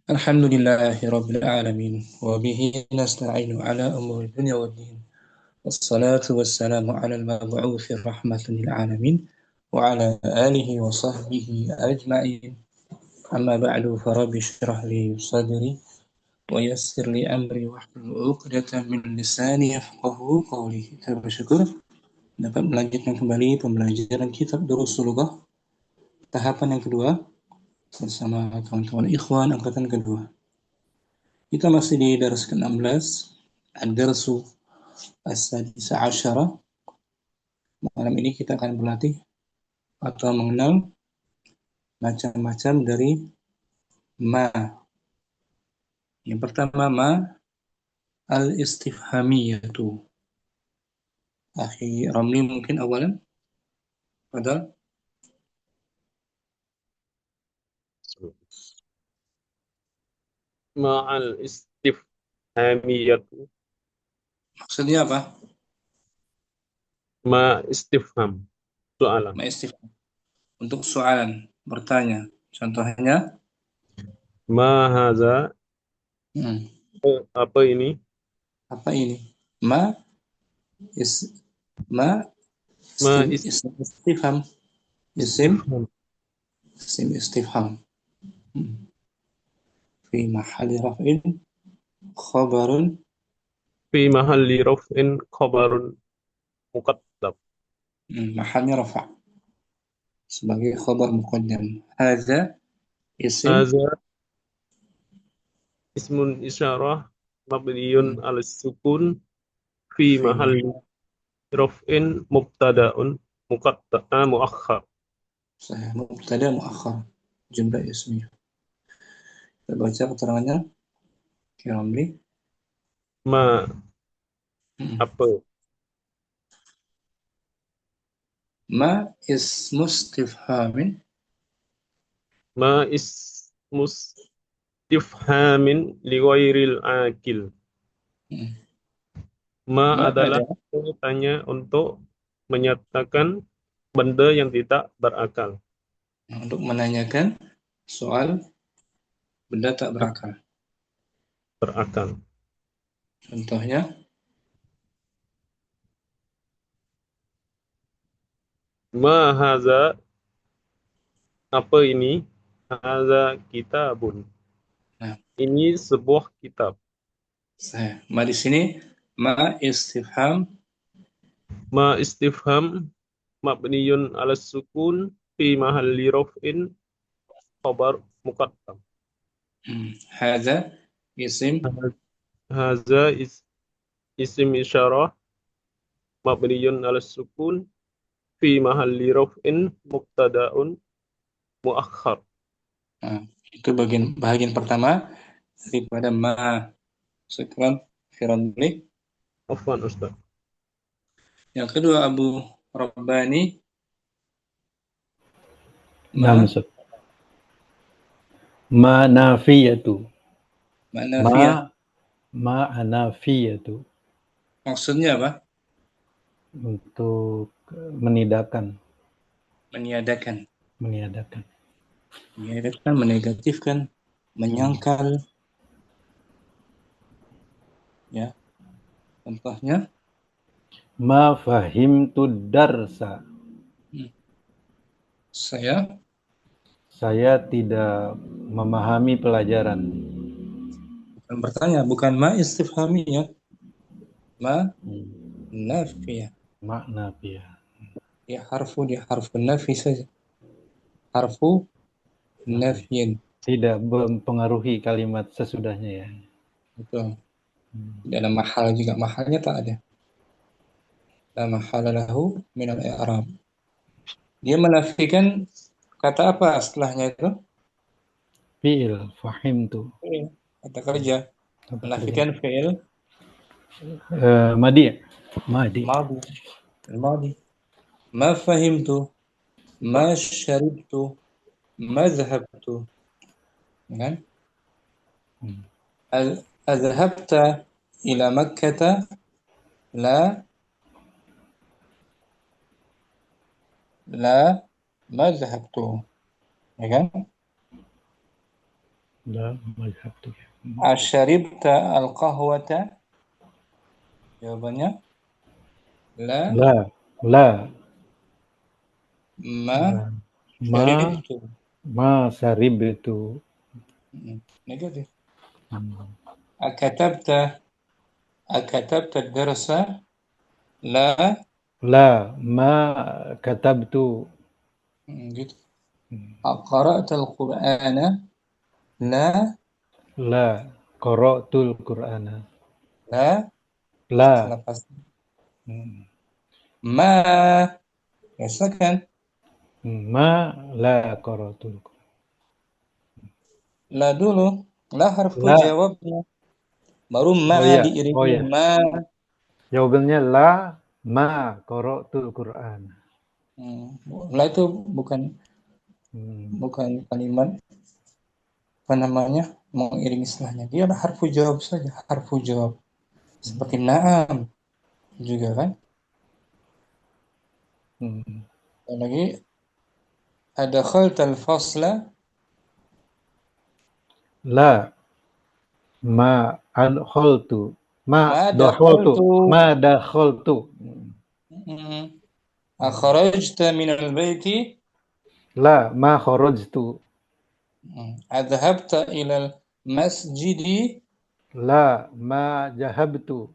Alhamdulillahi Rabbil Alamin wa bihi nasta'inu ala umuri dunya wa din wassalatu wassalamu ala al-mab'uthi rahmatan lil alamin wa ala alihi wa sahbihi ajma'in amma ba'du farabbi syrah li sadri wa yassir li amri wahlul 'uqdatam min lisani yafqahu qawli. Kita bersyukur dapat melanjutkan kembali pembelajaran kitab Durusul Lughah tahapan yang kedua bersama kawan-kawan ikhwan angkatan kedua. Kita masih di dars ke-16, ad-darsu as-sadisa asyara. Malam ini kita akan berlatih atau mengenal macam-macam dari ma. Yang pertama ma al-istifhamiyatu. Akhi Ramli mungkin awalan. Padahal Ma'al istifhamiyatu. maksudnya apa? Ma istifham. Soalan. Ma istifham. Untuk soalan, bertanya. Contohnya, Ma haza. hmm, Apa ini? apa ini? Ma is ma Ma istifham. istifham. Isim istifham. Fi mahali raf'in khabarun. Fi mahalli raf'in khabarun muqaddam. Mahalnya rafa' sebagai khabar muqaddam. Hadza isim Haza ismun isyarah mabniyun hmm, ala sukun fi fi mahalli mahal raf'in mubtada'un muqaddam muakhar. sahih mubtada muakhar jumlah ismiyah. Kita baca keterangannya Kiramli. Ma Hmm. apa? Ma ismu istifhamin. Ma ismus istifhamin li ghairil akil. Hmm. Ma Ma adalah ada tanya untuk menyatakan benda yang tidak berakal. untuk menanyakan soal benda tak berakal. Berakal. Contohnya, Ma haza, apa ini? Haza kitabun. nah, Ini sebuah kitab. ma di sini ma istifham Ma istifham mabniyun ala sukun fi mahalli raf'in khabar muqaddam. hadza isim Haza isim isyarah mabniyun ala sukun fi mahalli raf'in mubtada'un muakhar. nah, itu bagian pertama daripada ma. Sekarang Firamli. Afwan Ustaz. Yang kedua Abu Rabbani Naam ma Ustaz. Ma nafiyatu. nafiyah. Ma anafiyatu. Maksudnya apa? Untuk meniadakan. Meniadakan. Meniadakan. Meniadakan, menegatifkan, menyangkal. Ya, contohnya Ma fahimtu darsa. saya Saya tidak memahami pelajaran. bukan bertanya, bukan ma istifhamiyah, ma nafiyah. Ma nafiyah. Dia harfu nafi saja. Harfu nafiyin. Tidak mempengaruhi kalimat sesudahnya ya. Betul. Tidak ada mahal juga. Mahalnya tak ada. La mahala lahu minal i'rab. Dia menafikan kata apa setelahnya itu? Fi'il fahimtu. Fi'il. Kata kerja. Kata kerja. Menafikan fi'il Madi. Madi. madi. Madi. Ma fahimtu. Ma syaribtu. Ma zahabtu. Kan? أذهبت إلى مكة؟ لا لا ما ذهبت. Ya kan? La mazhabtu. Asyaribta al-qahwata? Jawabannya la. La. Ma La. Ma syaribtu. ma saribtu. Negatif. Hmm. Akatabta ad-darsa? La. La ma katabtu. Gitu. Qara'ta al-Qur'ana? La. La qara'tul Qur'ana. La. La. Lepas Hmm. ma. Biasa kan? Ma la qara'tul Qur'ana. La dulu. La harfu La. jawabnya. Baru ma Oh ya. Oh diiringi ya. ma. Jawabannya la ma qara'tul Qur'ana. La itu bukan Hmm. kalimat apa namanya mengiringi istilahnya. Dia adalah harfu jawab saja, harfu jawab. Seperti na'am juga kan. Hmm. Dan lagi ada khaltal fasla? La ma adkhaltu. Ma Ma dakhaltu. dakhaltu. Ma dakhaltu. Akhrajta min al-baiti? La ma kharajtu. Adhabta ila al-masjidi? La ma jahabtu.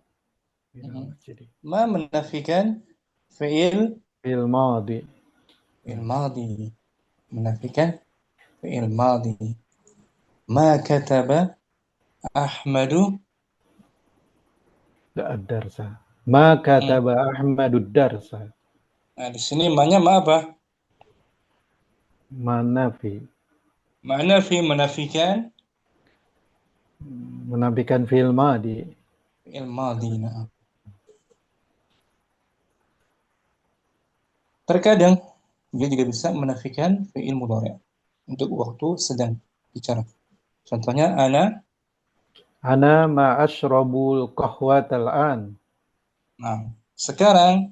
Jadi Ma menafikan fi'il fil madi. madi. Menafikan fi'il madi. Ma kataba Ahmadu? Ad-darsa. Ma kataba Ahmadud darsa. Nah, di sini ma-nya ma apa? Manafi. Makna fi menafikan Menafikan fil madi. fi'il madi. Nah. Terkadang dia juga bisa menafikan fi'il mudhari' untuk waktu sedang bicara. Contohnya Ana ma ashrabul qahwatal an. Nah, sekarang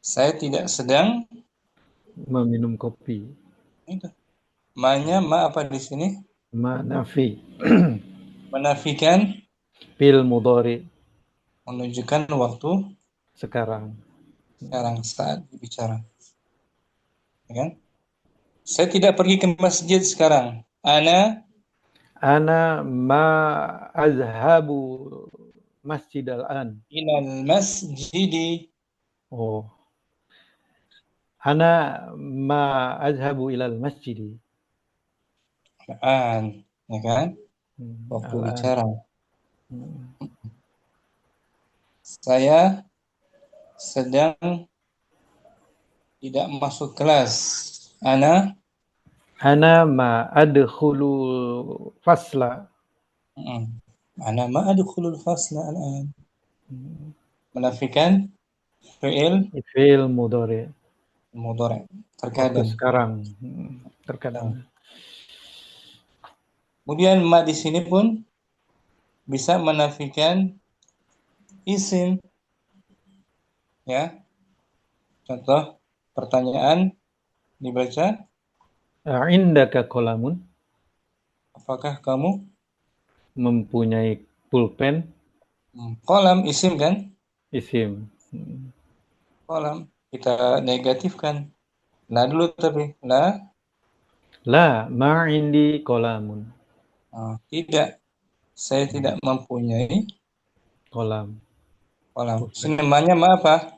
saya tidak sedang Meminum kopi. itu. Ma-nya ma apa di sini? Manafi. Menafikan Fil mudhari. menunjukkan waktu Sekarang. sekarang saat bicara. Ya kan? Saya tidak pergi ke masjid sekarang. Ana ma azhabu masjid al-an. Ilal masjidi. Oh. Ana ma azhabu ilal masjid. Ya kan? Waktu Al-an. bicara. Saya sedang tidak masuk kelas. Ana ma adkhulu fasla. Ana ma adkhulul fasla al-an. Menafikan fi'il Fi'il mudhari. mudhari'. Waktu Terkadang. sekarang. Terkadang. Kemudian ma di sini pun bisa menafikan isim. Ya. Contoh pertanyaan dibaca, Indaka qalamun. apakah kamu Mempunyai pulpen. Qalam isim kan? Isim. Qalam kita negatifkan. La dulu tapi La ma indi qalamun. Tidak, saya tidak mempunyai Qalam. qalam. Pulpen. Sini namanya ma apa?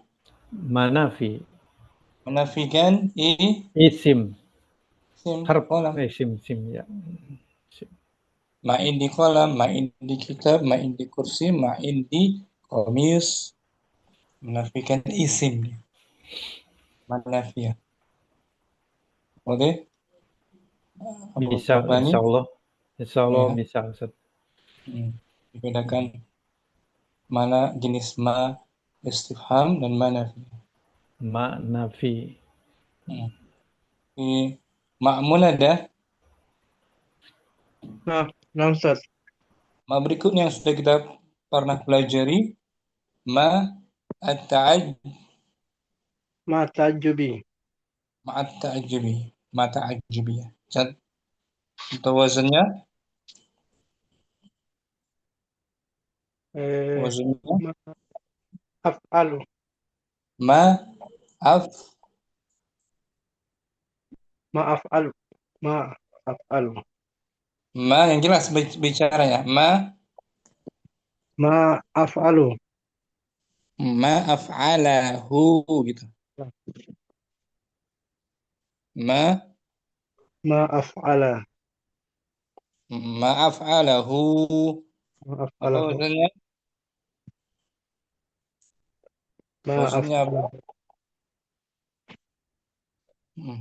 Manafi. Menafikan Isim. Harf qalam. isim ya. Ma indi qalam, ma indi kitab, ma indi kursi, ma indi qamis. Menafikan isim. Manafiyah. Boleh? Bisa, insya Allah. Insya Allah Ya. bisa, Ustaz. Dibedakan mana jenis ma istifham dan ma nafi. Ma nafi. Di ma'mun ada. Nah, Ustaz. Ma berikutnya yang sudah kita pernah pelajari, ma Matajubi. at-ta'ajjubi. Ma ta'ajjubi. Untuk wazannya Eh, Wazinnya ma af'alu. ma af Ma af'alu. Ma af'alu. ma yang jelas bicaranya. Ma af'alu. Ma af'alahu gitu. Ma Ma af'ala. ma af'alahu. Ma Apa af'alahu. wazannya? Ma Wazannya apa? af'alahu. Hmm.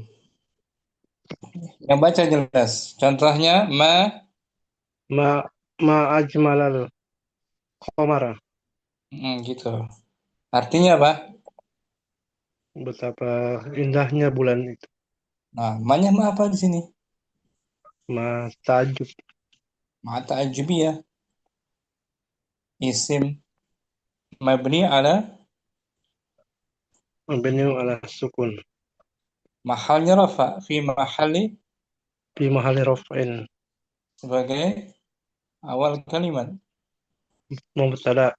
Yang baca jelas. Contohnya Ma ma ajmalal qamara. gitu. Artinya apa? Betapa indahnya bulan itu. Nah, ma-nya ma apa di sini? Ma ta'ajjub. Ma ta'ajubiyah. Isim mabni ala Mabni ala sukun. mahalnya rafa fi mahali Fi mahalli raf'in. sebagai awal kalimat Mubtada.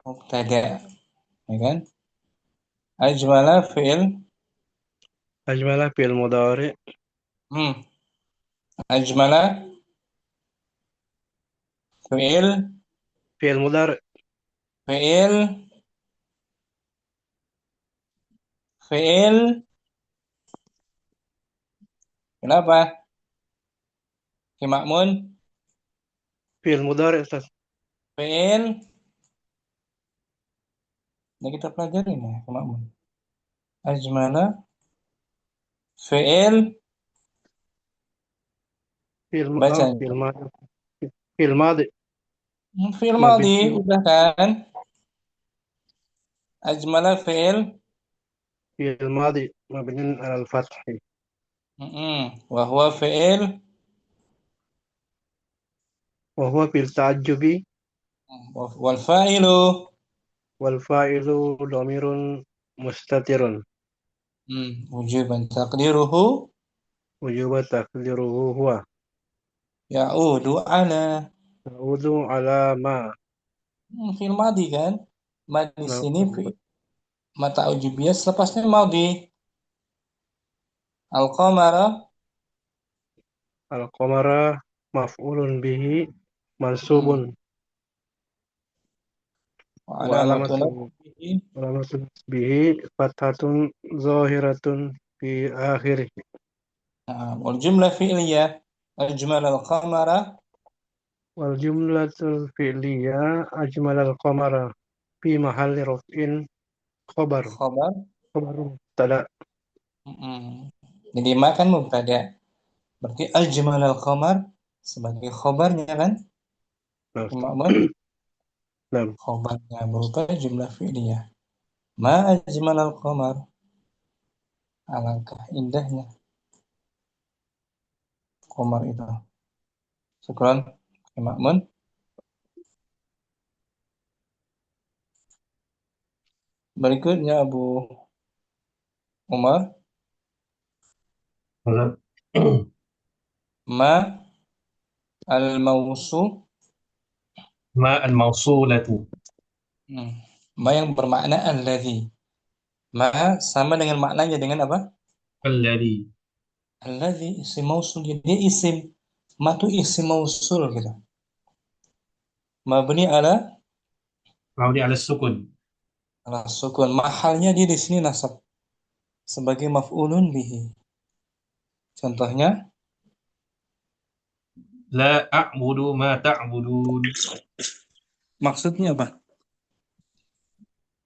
mubtada, ya kan? Ajmala fi'il Ajmala fi'il mudhari. hmm. Ajmala fi'il Fi'il mudhari. fi'il fi'il kenapa? Ki Ma'mun Fi'il mudhari Ustaz. fi'il ini kita pelajari nih Ki Ma'mun. Ajmala fi'il bacanya Fi'il madi. Fi'il madi. fi'il madhi Mabni udah kan? Ajmala fi'il fi'il madi mabni ala al-fathi. wa huwa fi'il Wa huwa fil ta'ajjubi wal fa'ilu wal fa'ilu dhamirun mustatirun. wujuban taqdiruhu Wujuba taqdiruhu huwa. ya'udu ala Ta'udu ala ma. fi'il madhi kan? Ma di Nah, sini mata ujubiyah selepasnya madhi. Al-qamara al-qamara maf'ulun bihi hmm, mansubun wa wa alamatun alamatun nasbihi alamatun bihi fathatun zahiratun fi akhirih. wal jumlah fi'liyah ajmal al-qamara Wal jumlatul fi'liyah ajmal al-qamara fi mahalli raf'in khabar. khabar Khabarun tada. jadi makan mubtada berarti ajmal al-qamar sebagai khabarnya kan Nah, Ma'mun nah, khabarnya berupa jumlah fi'liyah ma ajmal al-qamar alangkah indahnya qamar itu syukran Ma'mun. Berikutnya Abu Umar Halo. ma al-mausu Ma al-mausulatu ma yang bermakna alladzi ma sama dengan maknanya dengan apa alladhi alladzi isim mausul jadi dia isim ma itu isim mausul gitu mabni mabni ala sukun. ala sukun mahalnya dia di sini nasab sebagai maf'ulun bihi contohnya La a'budu ma ta'budun. maksudnya apa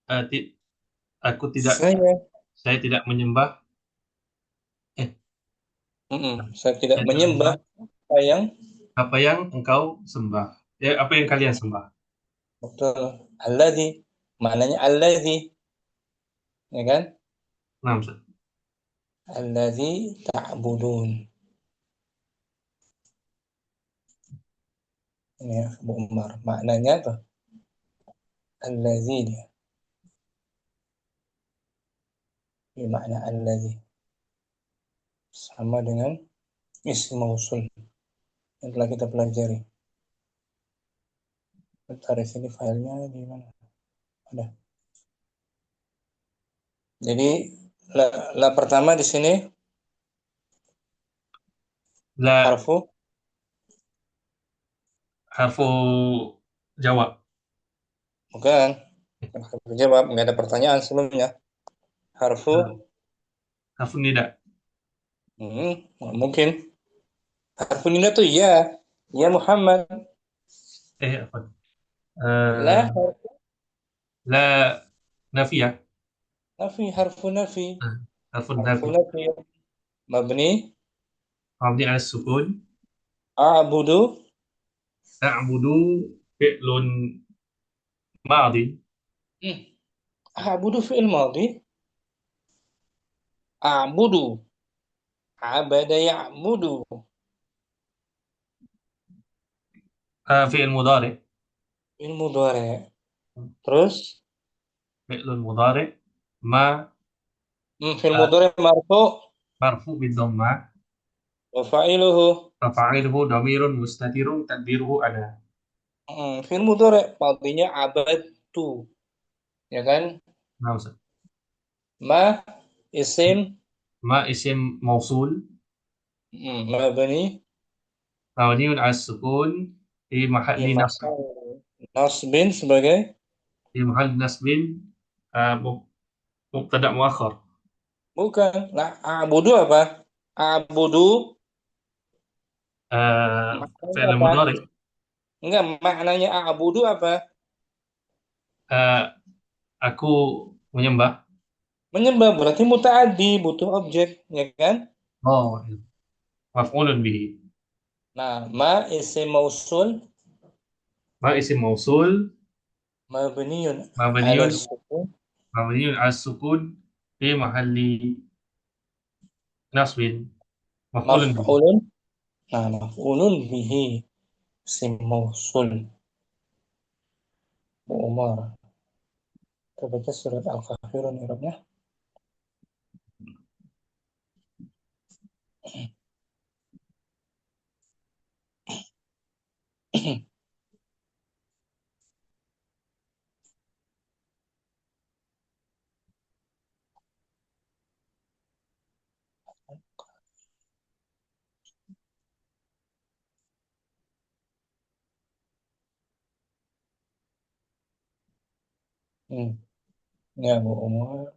Ati- Aku tidak, saya saya tidak menyembah, eh, saya tidak saya tidak menyembah menyembah apa yang apa yang engkau sembah. Ya, apa yang kalian sembah. betul alladzi maknanya alladzi ya kan Nah, Ustaz. alladzi ta'budun ini ya Abu Umar maknanya apa alladzi dia makna alladzi sama dengan isim mausul yang telah kita pelajari Taruh sini filenya di mana? Ada. Jadi la pertama di sini La harfu harfu jawab. bukan. Harfu jawab, nggak ada pertanyaan sebelumnya. Harfu Harfu nida. nggak mungkin. Harfu nida tuh ya. Ya Muhammad. Apa? La La nafiyah. nafi harfu nafi. Harfu Harfu nafi. nafi mabni Mabni ala sukun. a'budu Ta'budu fi'lun madi. a'budu fi'il madhi. A'budu abada ya'budu. Fi'il mudhari. Fi'il mudhari. Terus Fi'lun mudhari. Ma fi'il mudhari marfu marfu bid dhammah. wa fa'iluhu Fa'iluhu dhamirun mustatirun taqdiruhu ana. fi'il mudhari madhinya abadtu, ya kan? Nah, Ustaz. Ma isim Ma isim mausul mabni mabniun ala sukun fi di mahalli nasb. mahal nasbin sebagai Fi mahalli nasbin mubtada muakhar. bukan. Nah, a'budu apa? A'budu maknanya Fi'il apa? mudhari. Enggak, maknanya a'budu apa? Eh, aku menyembah. Menyembah berarti muta'addi, butuh objek, ya kan? Oh, maf'ulun bihi. Nah, ma isim mausul Ma isim mausul mabniun ala mabniun sukun mabniun ala sukun fi mahalli nasbin maf'ulun bihi. maf'ulun. Nah, maf'ulun bihi isim mausul. Bu Umar. Kita baca surat Al-Kafirun Arabnya. Ya, Bu Umar.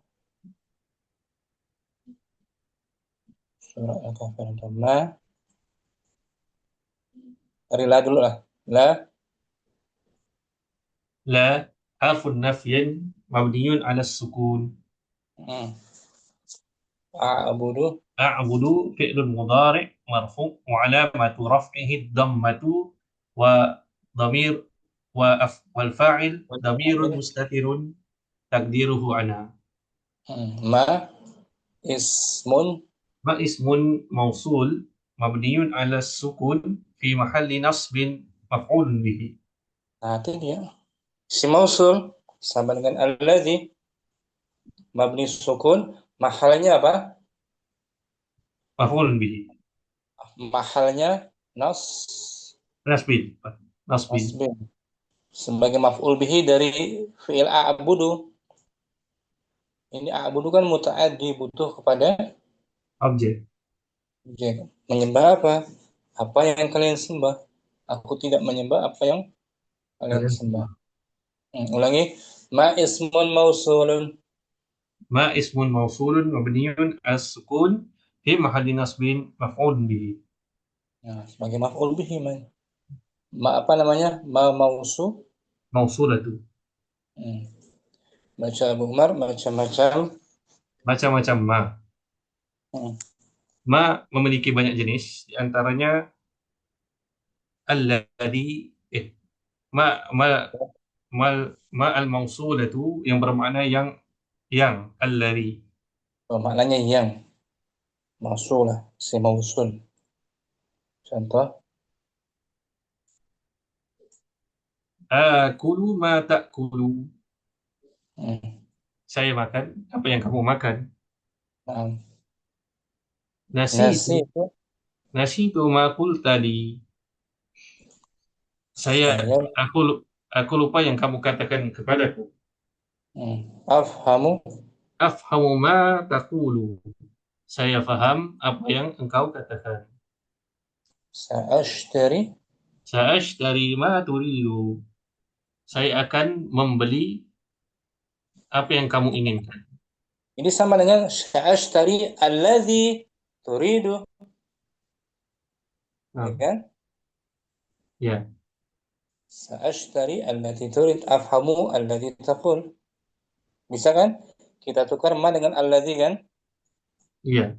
Surat Al-Kafirun. Ma. Dari la dulu lah. La. La harfun nafyin mabniun ala sukun. Hmm. A'budu. A'budu fi'lun mudhari' marfu' wa alamatu raf'ihi dhammatu wa dhamir wal fa'il dhamirun mustatirun takdiruhu ana. Ma. Ismun. Ma ismun mausul mabniun ala sukun fi mahalli nasbin maf'ulun bihi. Nah, itu dia. Si mausul sama dengan alladzi mabni sukun. Mahalnya apa? Maf'ulun bihi. Mahalnya nas Nasbin. Nasbin. nasbin. Sebagai maf'ul bihi dari fi'il a'budu. Ini a'budu kan muta'addi, butuh kepada Objek. objek. Menyembah apa? Apa yang kalian sembah? Aku tidak menyembah apa yang kalian Kalian sembah. Ulangi. Ma ismun mausulun. Ma ismun mausulun mabniun as-sukun fi mahalli nasbin maf'ulun bihi. Nah, sebagai maf'ul bihi man. Ma apa namanya? Ma mausul. Mausulatu. Hmm. Baca Abu Umar macam-macam. Macam-macam ma. Hmm. Ma memiliki banyak jenis, di antaranya alladhi ma ma ma ma al-mausulatu yang bermakna yang alladhi. Oh, maknanya yang mausul lah, si mausul. Contoh, Akulu ma ta'kulu. hmm. Saya makan apa yang kamu makan. Nah, Nasi nasi itu itu ma qulta li. Saya saya aku Aku lupa yang kamu katakan kepadaku. Afhamu. Afhamu ma taqulu. Saya faham apa yang engkau katakan. Sa'ashtari. Sa'ashtari ma turidu. Saya akan membeli apa yang kamu inginkan. Ini sama dengan sa'ashtari alladhi turidu. Ya Ah, kan? ya, Sa'ashtari alladhi turid. Afhamu alladhi taqul. Bisa kan? Kita tukar ma dengan alladhi kan? iya.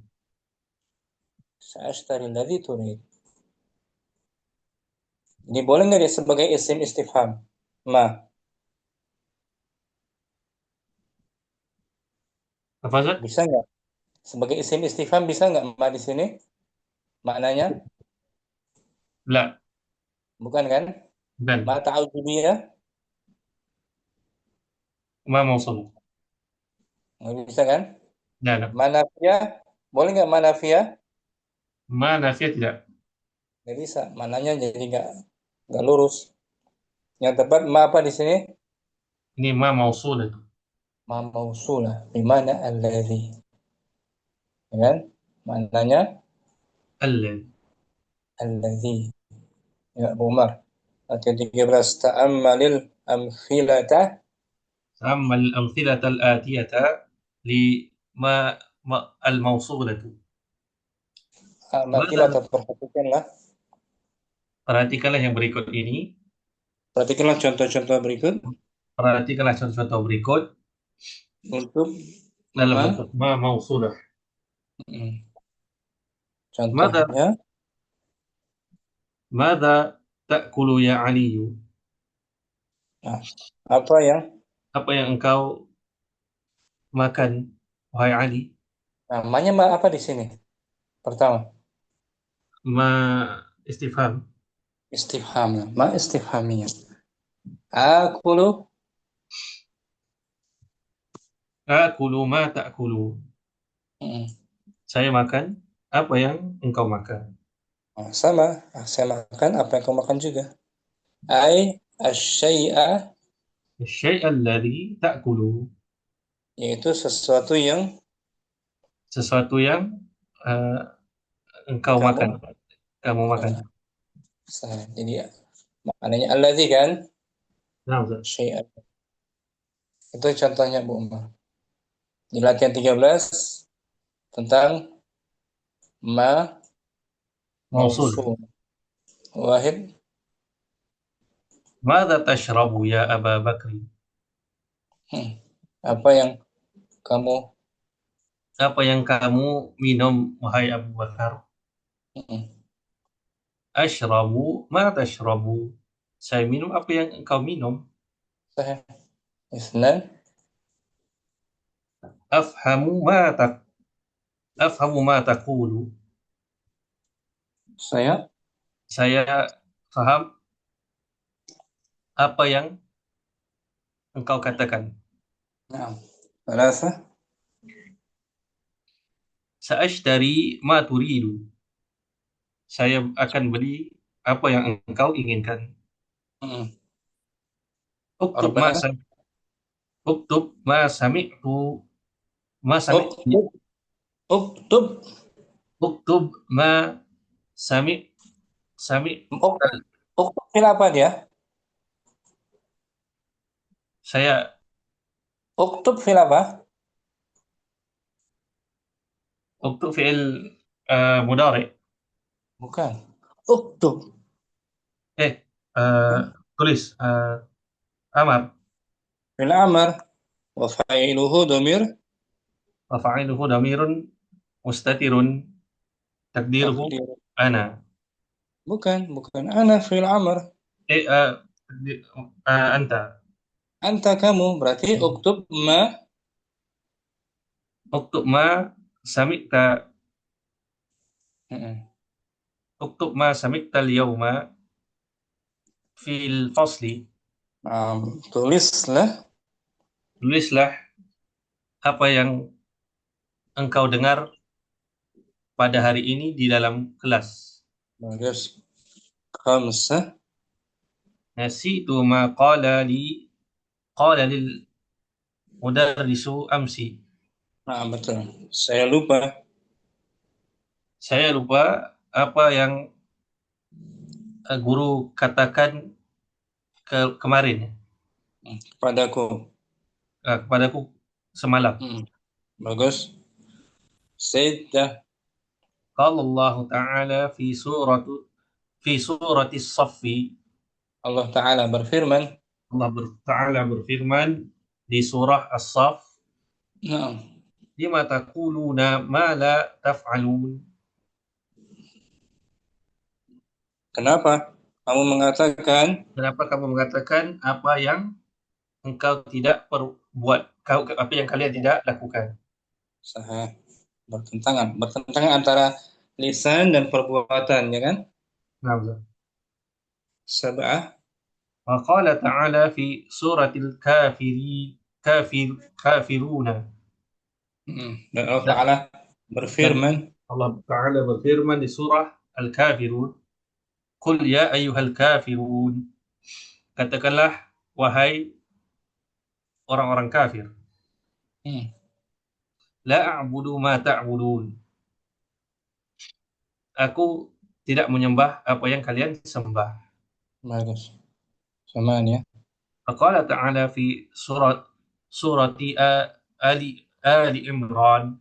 Sa'ashtari alladhi turid. Ini boleh nggak dia sebagai isim istifham? Ma. Apa Zat? Bisa nggak? Sebagai isim istifham bisa nggak ma di sini? Maknanya? La, Bukan kan? Ma dan ta'udubiyah? ma mausul. Nggak bisa kan? Nah, nah. Ma nafiyah? Boleh nggak ma nafiyah? Ma nafiyah tidak. Nggak bisa. Mananya jadi nggak lurus. Yang tepat ma apa di sini? Ini ma mausul itu. Ma mausulah. Bimana alladhi. Ya kan? Maknanya Alladhi. alladhi. Ya, Abu Umar. Ayat 13. Ta'ammalil amthilata. أما الأمثلة الآتية لما الموصولة. Amthilata, ماذا perhatikanlah. Perhatikanlah yang berikut ini. Perhatikanlah contoh-contoh berikut Perhatikanlah contoh-contoh berikut untuk dalam ma. bentuk ma mausulah. Mada Contohnya, mada ta'kulu ya Aliyu? nah, apa yang Apa yang engkau makan, wahai Ali? namanya ma apa di sini? Pertama, Ma istifham. istifham. Ma istifhamiyah. Akulu. Akulu ma ta'kulu. Mm. Saya makan apa yang engkau makan. Nah, sama, saya makan apa yang kau makan juga. Ai asyai'a, Syai' alladhi ta'kulu. yaitu sesuatu yang Sesuatu yang eh, engkau makan. kamu. Kamu makan. Jadi maknanya alladzi kan, Nah, Ustaz. syai'a. Itu contohnya Bu Umar. Di latihan 13 tentang ma Mausul. mausul. Wahid. Mada tashrabu ya Aba Bakri? Apa yang kamu Apa yang kamu minum, wahai Abu Bakar? mm, Ashrabu ma tashrabu. Saya minum apa yang engkau minum. sahih. Isnan. Afhamu ma tak Afhamu ma taqulu. Saya Saya paham apa yang engkau katakan. Naam. Thalatha. Sa'ashtari ma turidu. Saya akan beli apa yang engkau inginkan. Mm. Uktub ma Arba'ah. sam- Uktub ma sami'tu ma sami' Uktub. Uktub. Uktub ma sami' sami' Uktub. Uktub fil apa dia? saya Uktub fil apa? Uktub fi'il mudhari. Bukan. Uktub. Eh, eh, tulis amar. Fil amar. Wa fa'iluhu domir. Wa fa'iluhu dhamirun mustatirun takdiruhu Takdir. ana. Bukan. Bukan. Ana fil amar. Eh, anta. Anta kamu. Berarti uktub ma. Uktub ma sami'ta Mm-mm. Uktub ma sami'ta al-yawma fil fasli. Tulislah. Tulislah apa yang engkau dengar pada hari ini di dalam kelas. Bagus. Khamsah. Nasitu ma qala lil mudarrisu amsi. Nah, betul. Saya lupa. Saya lupa apa yang guru katakan kemarin Kepadaku. kepadaku semalam. Bagus. Sayyidah. Qala Allah Ta'ala fi surati As-Saffi. Allah Ta'ala berfirman. Allah Ta'ala berfirman di surah As-Saff, Nah, lima taquluna ma la taf'alun. kenapa kamu mengatakan Kenapa kamu mengatakan apa yang engkau tidak perbuat, apa yang kalian tidak lakukan? sah bertentangan antara lisan dan perbuatan, ya kan? Nah, Sab'ah. wa qala ta'ala fi suratil kafiruna. Dan Allah Ta'ala berfirman. Allah Ta'ala berfirman di surah Al-Kafirun, Qul ya ayyuhal kafirun. Katakanlah, wahai orang-orang kafir. La a'budu ma ta'budun. Aku tidak menyembah apa yang kalian sembah. Bagus. Samaan ya. Qala ta'ala fi surati Ali Imran,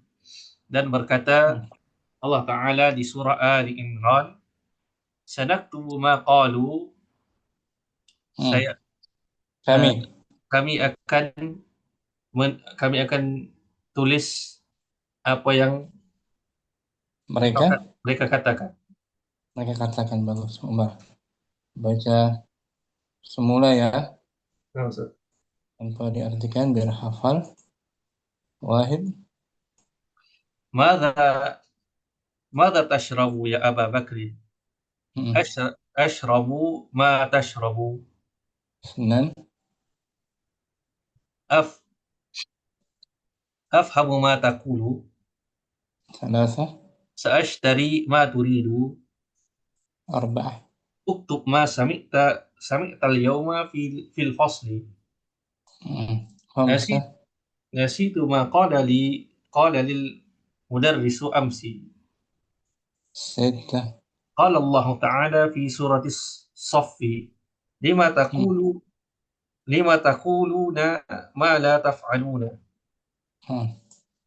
dan berkata Allah Ta'ala di surah Ali Imran, sanaktubu ma qalu, kami akan tulis apa yang mereka katakan. Mereka katakan. Bagus, Umar. Baca semula ya. Tanpa diartikan biar hafal. Wahid. Mada tashrabu ya Aba Bakri? Ashrabu ma tashrabu. Senan. Afhamu ma taqulu. Thalatha. Sa'ashtari ma turidu. Arba'ah. Uktub ma sami'ta al-yawma fil fasli. Khamsah. Nasitu ma qala lil mudarrisu amsi. Sittah. Qala Allah Ta'ala fi surati As-Saffi, lima taquluna ma la taf'aluna.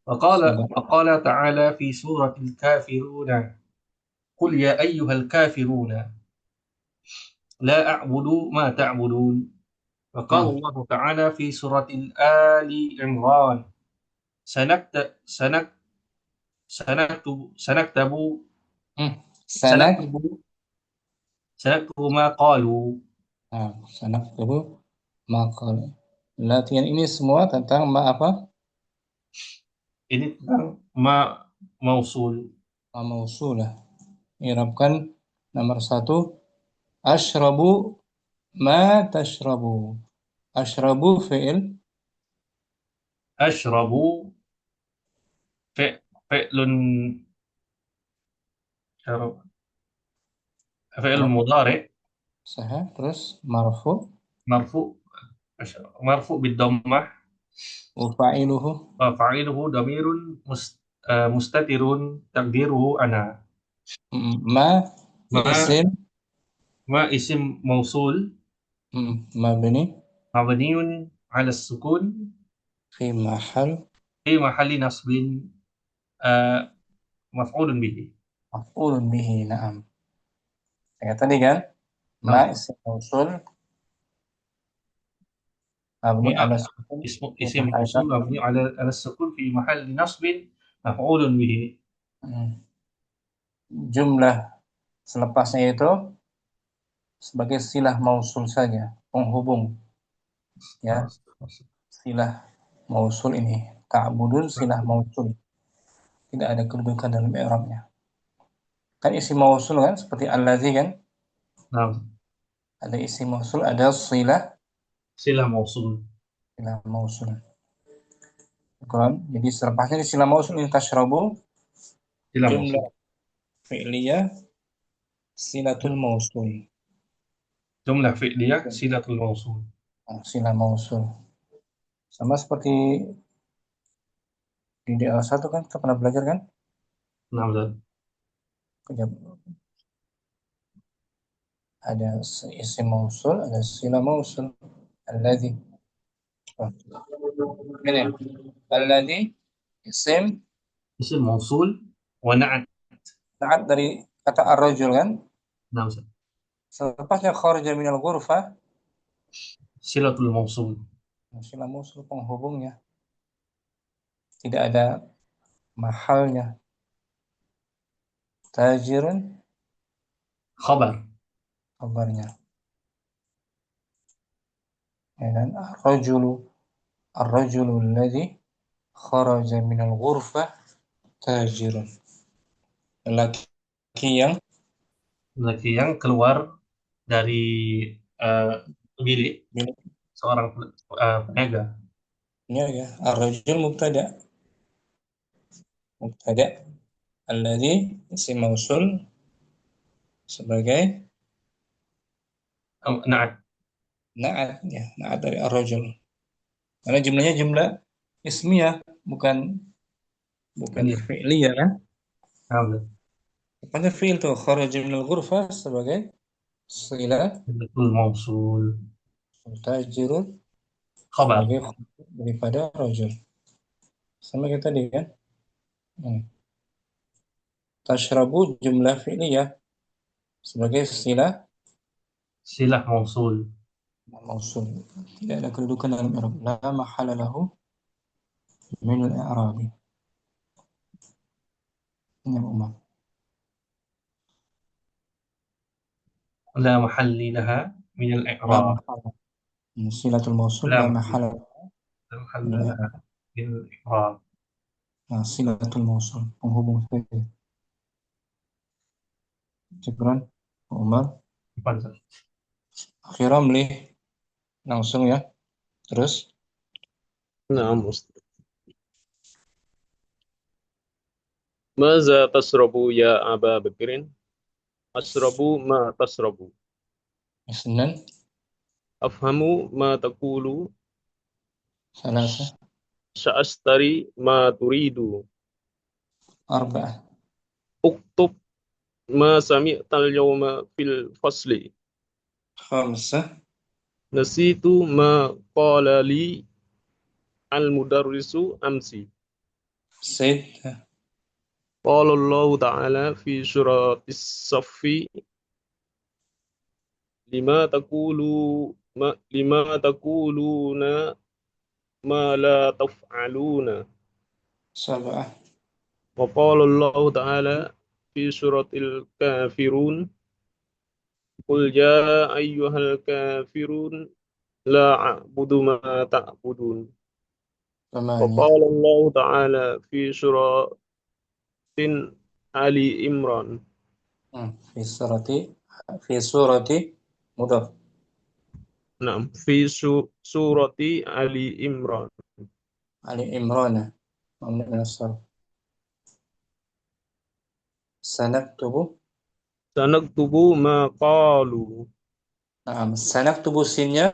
وقال تعالى في سورة الكافرون قل يا أيها الكافرون لا أعبد ما تعبدون. وقال الله تعالى في سورة آل عمران سنكتب ما قالوا. Sanaktubu ma qalu. Latihan ini semua tentang ma apa? Ini tentang ma mausul. Ma mausulah. Irabkan nomor 1. Ashrabu ma tashrabu. Ashrabu fi'il. Ashrabu fi'lun mudhari'. Sahih. Terus marfu. Marfu bid-dhammah. Fa'iluhu dhamirun mustatirun taqdiruhu ana. Ma isim mausul mabniun ala sukun fi mahalli nasbin maf'ulun bihi. Maf'ulun bihi, na'am. Ya tadi kan? Ma isim mausul mabni ala sukun. Isim mausul mabni ala sukun fi mahalli nasbin maf'ulun bihi. Jumlah selepasnya itu sebagai silah mausul saja, penghubung. Ya. Silah mausul ini. Ta'budun silah mausul. Tidak ada kedudukan dalam i'rabnya. Kan isim mausul kan seperti allazi kan? Ada isim mausul, ada silah mausul. Silah mausul. Jadi selepasnya di silah mausul ini tashrabu. Jumlah fi'liyah silatul mausul. Jumlah fi'liyah silatul mausul. Sila mausul. Sama seperti di DL1 kan, kita pernah belajar kan? Nah, Ustaz. Ada isim mausul, ada sila mausul. Alladhi. Oh, ini. Alladhi isim Isim mausul wa na'at. naat dari kata ar-rajul kan? Nah, Ustaz. Selepasnya kharaja minal ghurfah, Silatul mausul. sila mausul penghubungnya. Tidak ada mahalnya. Tajirun Khabar. kabarnya. Ya kan? Ar-rajulu alladhi kharaja minal ghurfah tajirun. Lelaki yang Laki yang keluar dari bilik milik seorang peniaga. ya, ar-rajul mubtada alladhi isim mausul sebagai Na'at. naat ya, naat dari ar-rajul. Karena jumlahnya jumlah ismiyah, bukan Iya. fi'liyah kan? Nah, Ustaz. Tepatnya fi'il tuh kharaja minal ghurfah sebagai sila Silatul mausul. tajirun Khabar. sebagai daripada rajul. Sama kayak tadi kan? Tashrabu jumlah fi'liyah sebagai sila Silah mausul. mausul. Tidak ada kedudukan dalam i'rab. La mahala lahu min al-i'rabi. Ini umum. La mahalli laha min La al-i'rab. mahala. Silatul mausul La la mahalli. mahala La min mahalla laha al-i'rab. min al-i'rab. Nah, silatul mausul penghubung saja. Jibran, Umar, Apa, Ustaz? Akhiram langsung ya. Terus نعم أستاذ. ماذا تشرب يا أبا بكر؟ أشرب ما تشرب. Isnan أفهم ما تقول. salasa سأشتري ما تريد. arba'ah اكتب ما سمعت اليوم في الفصل. khamsah نسيت ما قال لي المدرس أمس. sittah قال الله تعالى في سورة الصف لما تقولون ما لا تفعلون. sab'ah وقال الله تعالى في سورة الكافرون قل يا أيها الكافرون لا أعبد ما تعبدون. thamaniyah. وقال الله تعالى في سورة آل عمران Fi surati mudhaf نعم في سورة آل عمران Ali Imran mamnu min as-sarf. Sanaktubu سنكتب ما قالوا. sanaktubu sinnya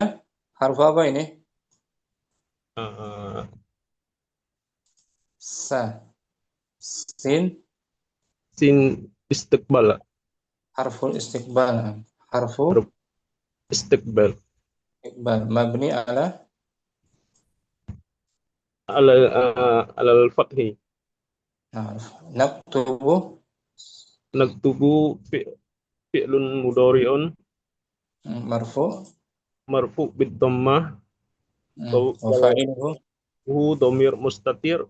harfu apa ini? آه، Sa sin sin استقبال harful istiqbal. Harfu استقبال iqbal mabni ala على الفتح. naktubu نكتب فعل مضارع marfu مرفوع بالضمة wa fa'iluhu وهو ضمير مستتر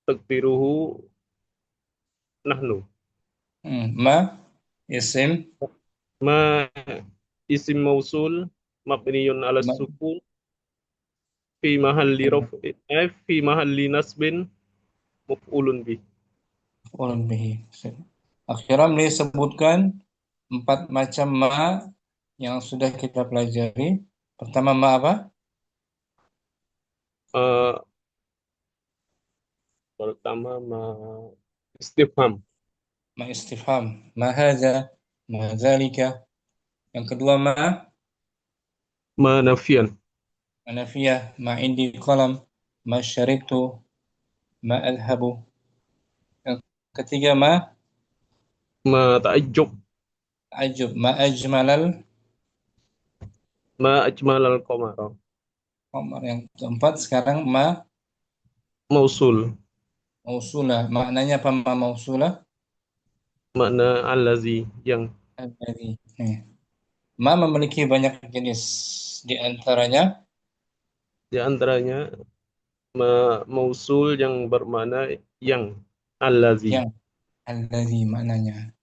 تقديره نحن. ma isim ما اسم موصول مبني على ma السكون في محل رفع في محل نصب مفعول به. ulun bihi. Akhiran disebutkan 4 macam ma yang sudah kita pelajari. Pertama ma apa? Pertama istifham. Ma istifham. Ma hadza, ma dzalika. Yang kedua Ma nafian. nafiyah, ma indi qalam, ma syaribtu, ma adhabu. Yang ketiga Ma ta'ajjub. ajub, ma ajmalal Ma ajmalal qamara. qamar. Yang keempat sekarang Mausul. mausulah. Maknanya apa mausulah? Makna allazi yang. Alladzi. Nih. Memiliki banyak jenis. Di antaranya Di antaranya mausul yang bermakna yang. Allazi. yang alladzi maknanya.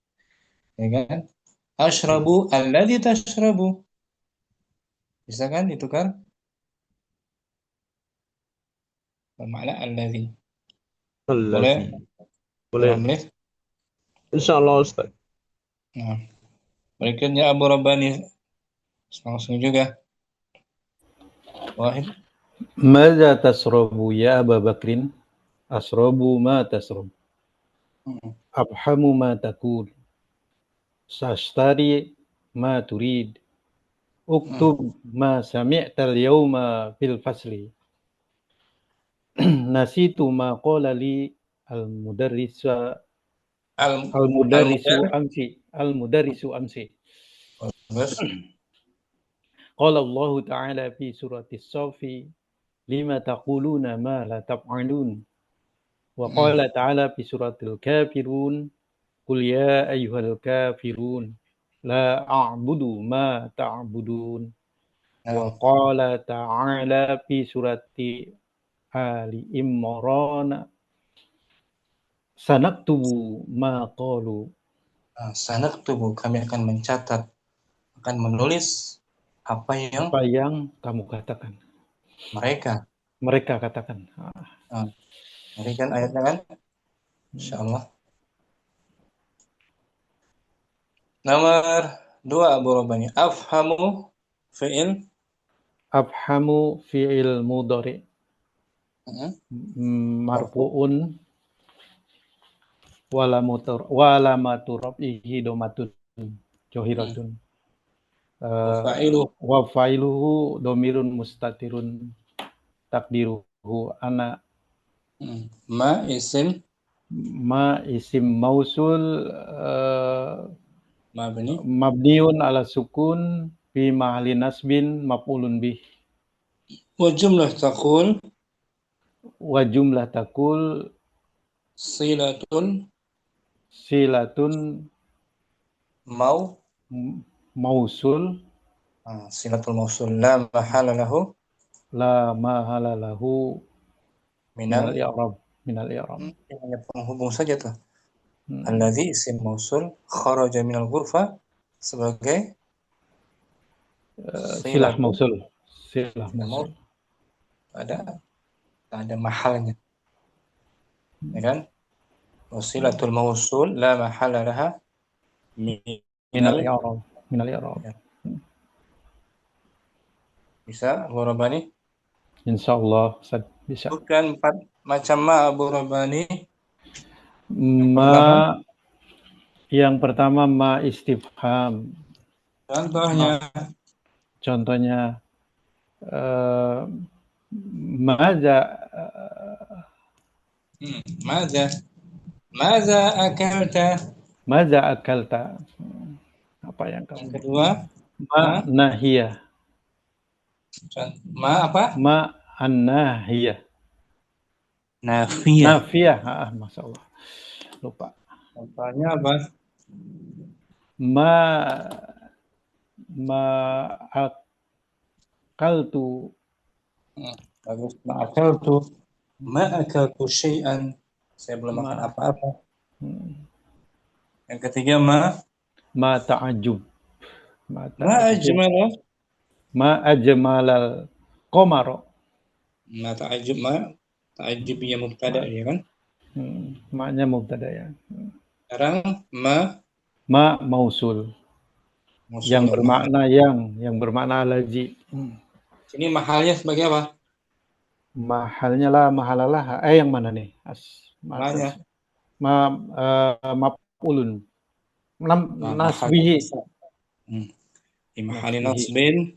Ya kan? Ashrabu alladzi tashrabu. Bisa kan ditukar? Bermakna alladzi. Allazi. Boleh? Boleh. Insyaallah Ustaz. Nah, berikutnya Abu Rabbani langsung juga. Wahid. Madza tasrabu ya Aba Bakrin? Asrabu ma tasrab. Afhamu ma taqul. Sashtari ma turid. Uktub ma sami'ta al-yawma fil fasli. Nasitu ma qala li al-mudarrisu amsi. Terus Qala Allah Ta'ala fi surati as-Safi lima taquluna ma la taf'alun. Wa qala ta'ala fi suratil kafirun qul ya ayyuhal kafirun la a'budu ma ta'budun. Wa qala ta'ala fi surati Ali Imran sanaktubu ma qalu. sanaktubu, kami akan mencatat, akan menulis apa yang kamu katakan. Mereka katakan. Ini kan ayatnya kan? Insyaallah. Nomor 2 Abu Rabbani. Afhamu fi'il mudhari. Marfu'un wala maturabihi domatun johiratun. Wa fa'iluhu domirun mustatirun takdiruhu ana. Ma isim mausul mabniun ala sukun fi mahalli nasbin maf'ulun bih. Wa jumlah takul silatun mausul silatul mausul la mahala lahu minal i'rab. Hanya penghubung saja tuh. Alladzi isim mausul kharaja minal ghurfa sebagai silah mausul. Ada mahalnya. Ya kan? Wasilatul mausul la mahala laha minal i'rab. Bisa Abu Rabbani? Insyaallah bisa. Bukan 4 macam Abu Rabbani. Yang pertama ma istifham. Contohnya Maza akalta. Apa yang kamu? Yang kedua nahiyah. apa? An-nahiyah. Nafiyah. Masyaallah. Lupa. Contohnya apa? Akaltu. Bagus. Ma akaltu syai'an. Saya belum makan apa-apa. Yang ketiga ma ta'ajjub. Ma ajmalal qamara. Ma ta'ajjub ta'ajjubnya mubtada ya kan? Maknya mubtada ya. Sekarang mausul. Yang bermakna allazi. Ini mahalnya sebagai apa? Mahalnya la mahalalah. Yang mana nih? Mahalnya. Maf'ulun. Nasbihi. في محل نصبه نصب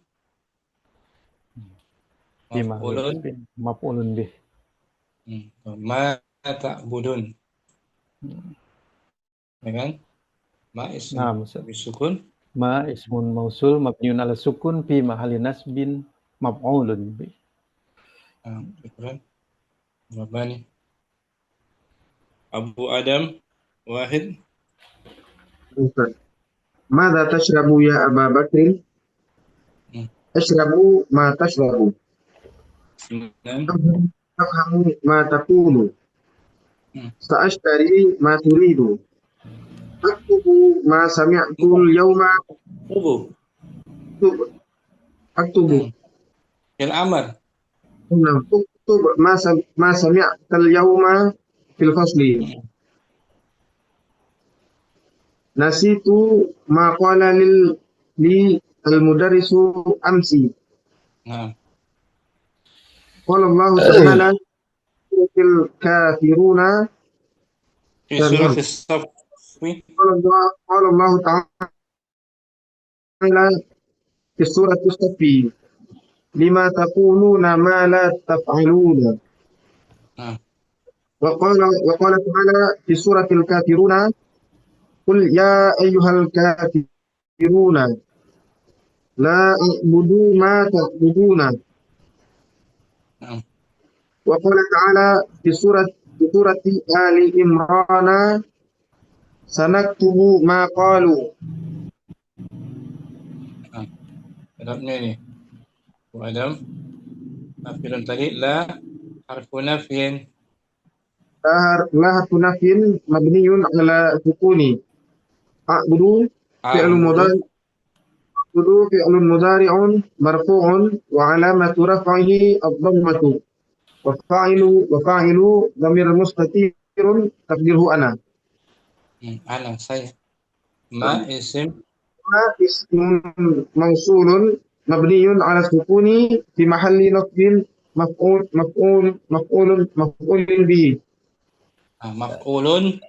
في محل مفعول نصب مفعول به. ما تعبدون ya kan ma ism نعم أستاذ. bisukun ما اسم موصول مبني على السكون في محل نصب مفعول به. syukran Rabbani Abu Adam Wahid Ustaz. Mada tashrabu ya Aba Bakrin? Hmm. Ashrabu ma tashrabu. 9 Afhamu ma taqulu. Sa'ashtari ma turidu. Aktubu ma sami'tu al-yawma. Tubu Aktubu. fil amr Uktub ma sami'ta al-yawma fil fasli. Nasitu ma qala li al-mudarrisu amsi. nah Qala Allah ta'ala fil kafiruna. fi surah as-saff Qala Allah ta'ala fi surah as-safi. Lima taquluna ma la taf'aluna. nah وقال تعالى في سورة الكافرون قل يا أيها الكافرون لا أعبد ما تعبدون. nah وقال تعالى في سورة آل عمران سنكتب ما قالوا. Adabnya ini Abu Adam nafirun tadi la harfu nafyin لا حرف نفي مبني على سكون. أعبد فعل مضارع فعل مضارع مرفوع وعلامة رفعه الضمة. وفاعل ضمير مستتر تقديره أنا. ana saya ma isim اسم موصول مبني على السكون في محل نصب مفعول به. maf'ulun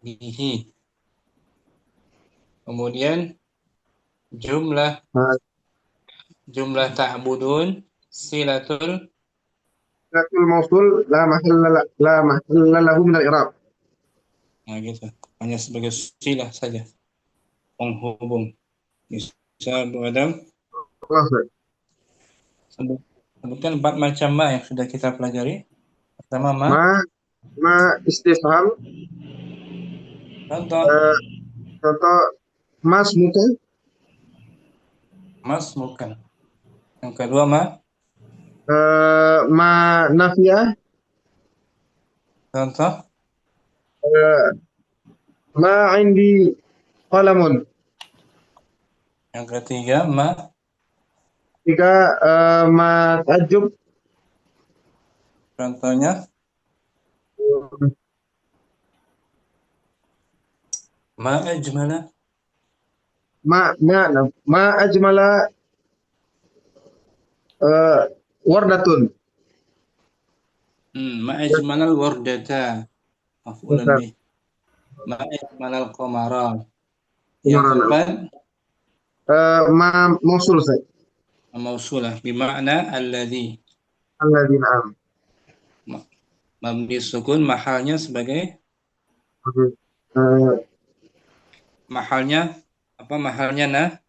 bihi kemudian jumlah ta'budun silatul الموصول لا محل له من الإعراب. nah gitu hanya sebagai silah saja penghubung bisa Abu Adam sebutkan 4 macam ma yang sudah kita pelajari. Pertama ma ما istifham. contoh Contoh mas muka. mas bukan. Yang kedua ma Ma nafiyah. contoh Ma indi qalamun. yang ketiga ma Tiga ma tajub. contohnya ma ajmala Ma ajmala wardatun. ma ajmalal wardata maf'ulun bih ma ajmalal qamara yang keempat Ma mausul saya. mausulah bima'na alladhi Alladzina am. mabni sukun mahalnya sebagai mahalnya apa mahalnya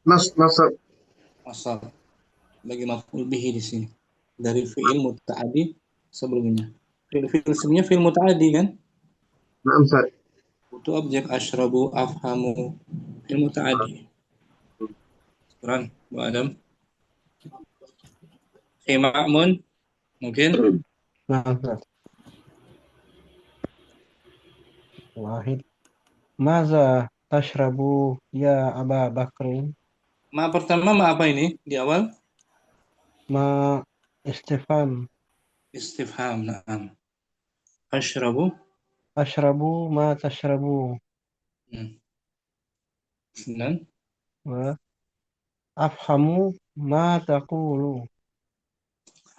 Nasab. masal bagi maf'ul bihi di sini dari fi'il muta'addi sebelumnya. Fi'il sebelumnya fi'il muta'addi kan? Naam Ustaz. Butuh objek asyrabu afhamu fi'il muta'addi. Quran Bu Adam. Ma'mun mungkin Nah, Ustaz. Wahid. Maza tashrabu ya Aba Bakrin? ma pertama ma apa ini di awal? Ma istifham. Istifham. Na'am. Asyrabu Ashrabu ma tashrabu. 9 Wa afhamu ma taqulu.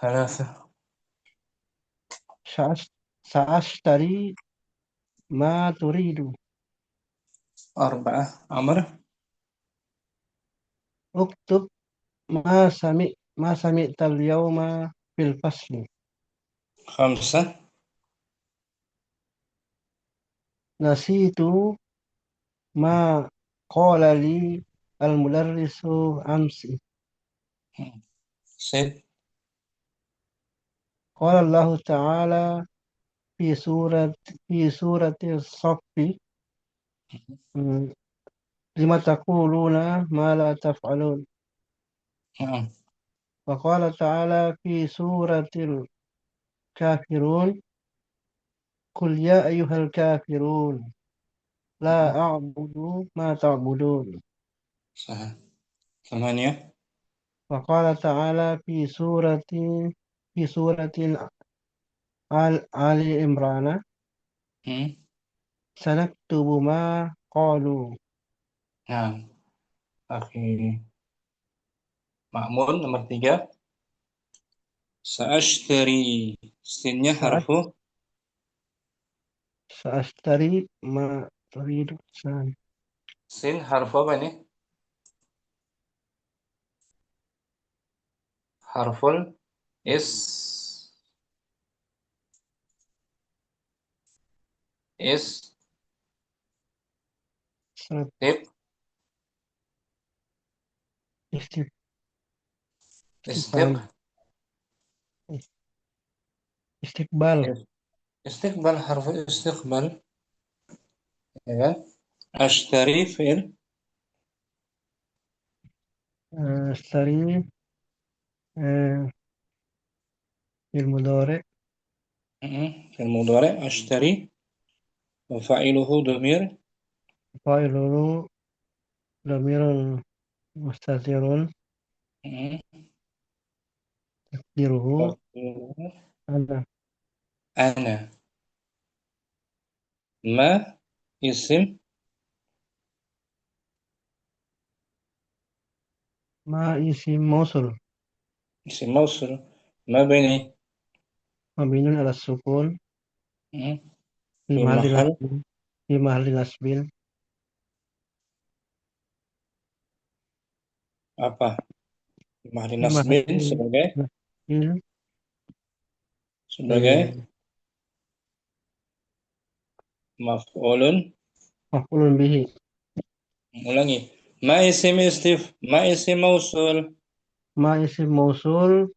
3 Sa'ashtari ma turidu. 4 Amr Uktub ma sami'tal yawma fil fasli. 5. Nasitu ma qala li al-mudarrisu amsi. 6. Qala Allah Ta'ala fi surati as-Saffi. Lima taquluna ma la taf'alun. Wa qala ta'ala fi suratil kafirun. Qul ya ayyuhal kafirun. La a'budu ma ta'budun. صح. 8. Wa qala ta'ala fi suratil Ali Imran. Sanaktubu ma qalu. Nah, akhi Ma'mun nomor 3. Sa'ashtari. Sinnya harfu Sa'ashtari ma turidu san. sin harfu apa ini? Harful is tip Istif- istiq Istiqbal. istiqbal harfu istiqbal, ya kan? Ashtari fi'il Ashtari fil mudhari. fi'il mudhari ashtari wa fa'iluhu dhamir Fa'iluhu dhamirun mustatirun. Takdiruhu ana. ana. Ma isim Ma isim mausul. mausul mabni Mabinun ala sukun. Fi fi mahalli mahal nasbin. Fi mahalli nasbin. apa? Fi mahal Fi nasbin mahalli nasbin. sebagai maf'ulun. Maf'ulun bihi. Ulangi. Ma isim mausul Ma isim mausul.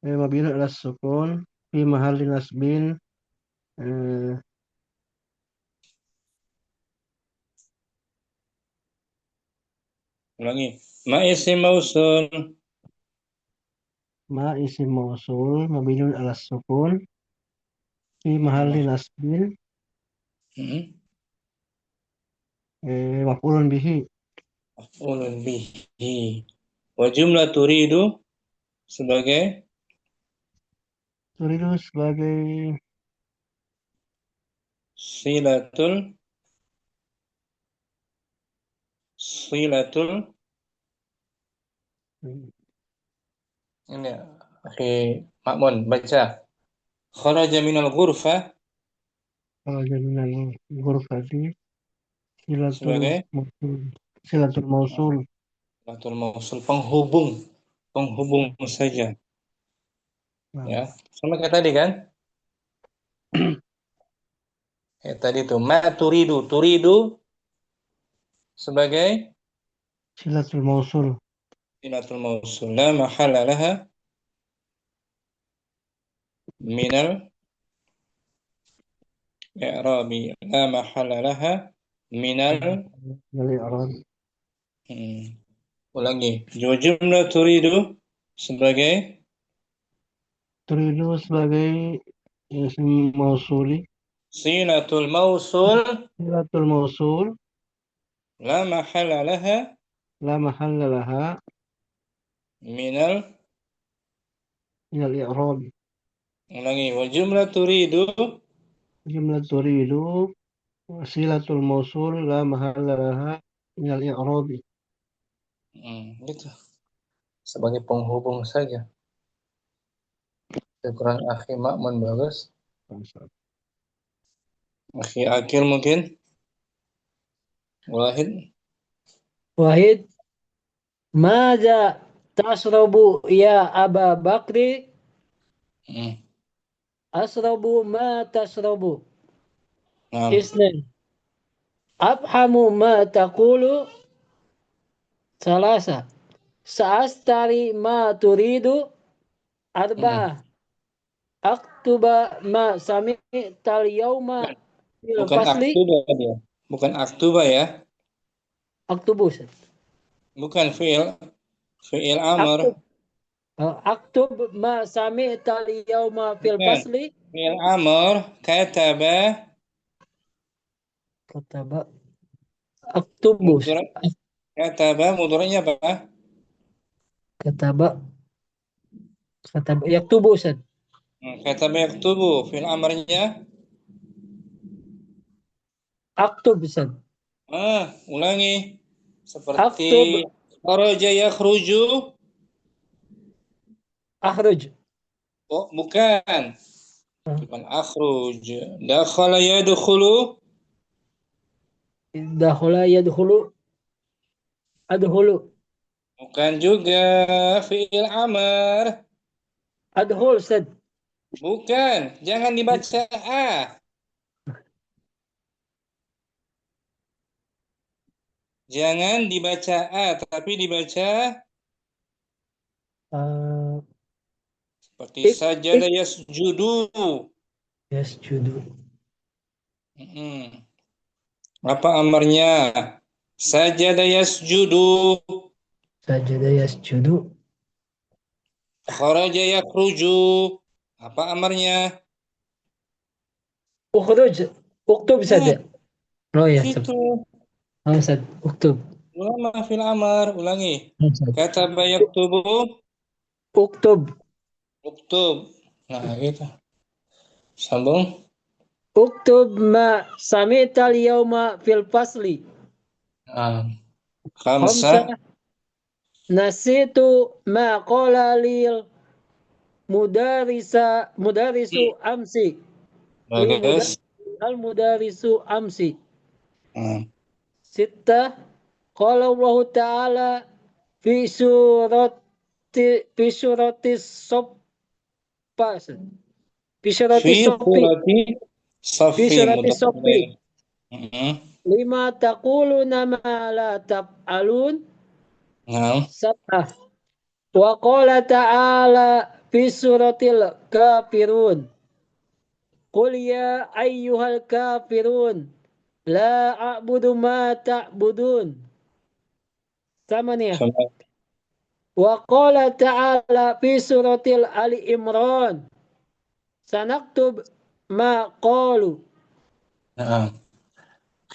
Mabinun ala sukun. Fi mahalli nasbin. ulangi. Ma isim mausul Ma isim mausul. Mabinun ala sukun. Fi mahalli nasbin. Maf'ulun bihi. maf'ulun bihi wa jumlah turidu sebagai Turidu sebagai silatul ini akhi Makmun baca kharaja minal ghurfa jaminan ghurfati silatul sebagai mausul. Silatul mausul. silatul mausul penghubung saja, ya sama kayak tadi kan, kayak tadi tuh ma turidu sebagai Silatul mausul. silatul mausul la mahalla laha minal i'rabi la mahalla laha minal Dari Arab. ulangi jumlah turidu sebagai Turidu sebagai isim mausuli. silatul mausul Silatul mausul. la mahalla laha La mahalla laha minal minal i'rab. ulangi wa jumlah turidu Jumlah turidu silatul mausul la mahalla laha minal i'rab. gitu sebagai penghubung saja. Kurang akhi Makmun bagus. Akhi Akil mungkin Wahid. Wahid Mada tasrabu ya Aba Bakri? Asrabu ma tasrabu. Nah, Isnin. Afhamu ma taqulu? Salasa. Sa'astari ma turidu? Arba'ah. Aktuba ma sami'tal yawma fil bukan fasli? aktuba dia. Bukan aktuba ya. Aktubu. Bukan fi'il amr. Aktub. Aktub ma sami'tal yawma fil Bukan. fasli? Fi'il amr kataba Kataba. Aktubus. mudhari. Kataba mudhari'nya apa? Kataba. Kataba. Yaktubu Ustaz. Kataba yaktubu. Fi'il amrnya Aktub Ustaz. ulangi. Seperti Aktub. kharaja yakhruju. Akhruj. Oh, bukan. Bukan akhruj. Dakhala yadkhulu. Dakhala yadkhulu. Adkhulu. Bukan juga fi'il amr. Adkhul Ustaz. Bukan. Jangan dibaca a. Jangan dibaca a, tapi dibaca seperti sajada yasjudu. Yasjudu. Apa amarnya? Sajada yasjudu. Sajada yasjudu. Kharaja yakhruju. Apa amarnya? Ukhruj. Uktub Ustaz. Oh ya. Itu. Ustaz. Uktub. Ulama fil amar. Ulangi. Ustaz. Kataba yaktubu. Uktub. Uktub. Nah, gitu. Sambung. Uktub ma sami'tal yawma fil fasli. Khamsa. Nasitu ma qala lil mudarisu amsi. Bagus. Al mudarisu amsi. Sitta qala Allah Ta'ala fi surati soffa. Fi surati soffi. Lima taquluna ma la taf'alun. Sab'ah. Wa qala ta'ala fi suratil kafirun. Qul ya ayyuhal kafirun la a'budu ma ta'budun. Sama nih ya. Wa qala ta'ala fi suratil Ali Imran. Sanaktub ma qalu.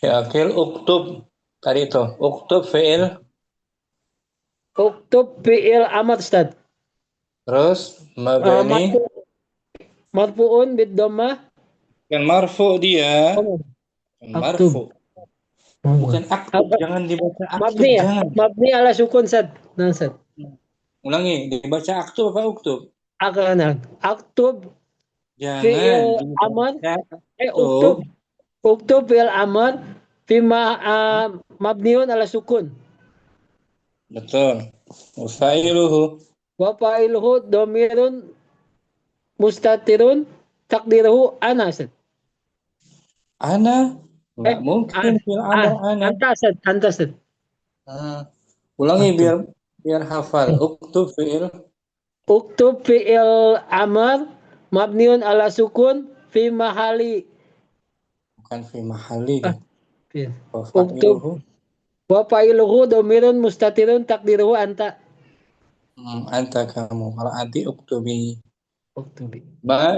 Akil uktub. Tadi itu. Uktub fi'il. Uktub fi'il amr Ustaz. Terus mabani. Marfu'un bid dhammah. Bukan marfu dia. Marfu. Bukan aktub. Jangan dibaca aktub. Mabni ya? Jangan. Mabni ala sukun Ustaz. Nah, Ustaz. Ulangi. Dibaca aktub apa uktub? Aktub Jangan fi'il amr. uktub. Uktub fi'il amr fima mabniun ala sukun. Betul. Wafa'iluhu. Wa fa'iluhu dhamirun mustatirun takdiruhu ana Ustaz. Ana? Nggak mungkin fi'il amr ana. Anta Ustaz. Ulangi biar hafal. Uktub fi'il. Uktub fi'il amr mabniun ala sukun fi mahali. Bukan fi mahali. Uktub wa fa'iluhu dhamirun mustatirun takdiruhu anta. Anta kamu. Kalau anti uktubi. Uktubi. Ma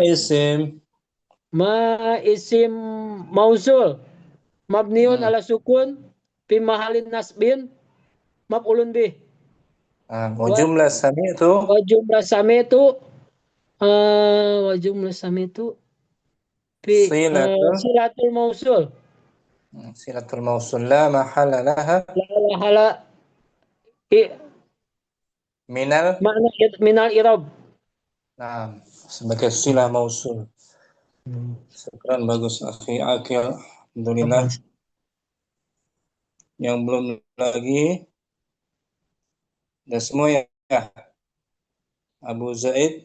isim mausul mabniun ala sukun fi mahalin nasbin maf'ulun bih. Wa jumlah sami'tu. Wa jumlah sami'tu fi silatul mausul. Silatul mausul la mahala laha. La mahala minal irab. Nah, sebagai silah mausul. Sekarang bagus akhi Akil. Alhamdulillah. Yang belum lagi Udah semua ya? Abu Zaid.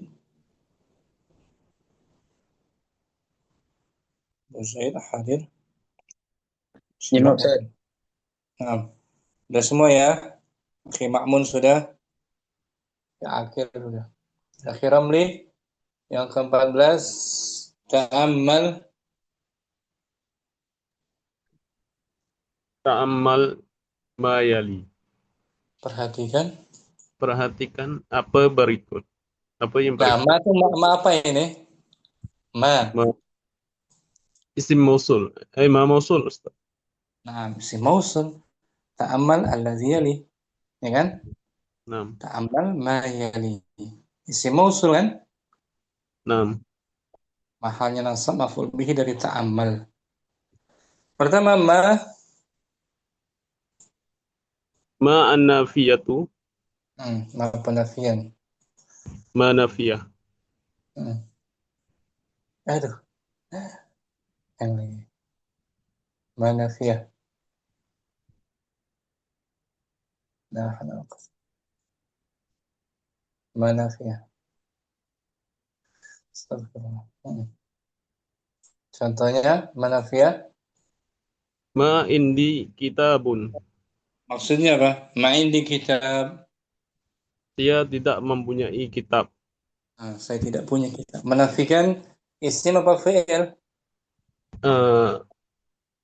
Abu Zaid hadir. Ya, Pak Ustaz. Nah, udah semua ya? Akhi Ma'mun sudah? Ya, akhir sudah. Akhi Ramli, yang ke-14. Ta'ammal. Ta'ammal ma yali. Perhatikan. Perhatikan apa berikut. Apa yang Nah, berikut? ma itu ma apa ini? Ma. Isim mausul. Ma mausul, Ustaz. Nah, isim mausul. Ta'ammal alladzi yali. Ya kan? Naam. Ta'ammal ma yali. Isim mausul kan? Naam. Mahalnya nasab maf'ul bihi dari ta'ammal. Pertama ma. Ma an-nafiyatu. Ma penafian. Ma nafiyah. Aduh. Yang ini. Ma nafiyah. Nah, ma nafiyah. Astagfirullah. Contohnya ma nafiyah. Ma indi kitabun. Maksudnya apa? Ma indi kitab. Dia tidak mempunyai kitab. Nah, saya tidak punya kitab. Menafikan isim apa fi'il?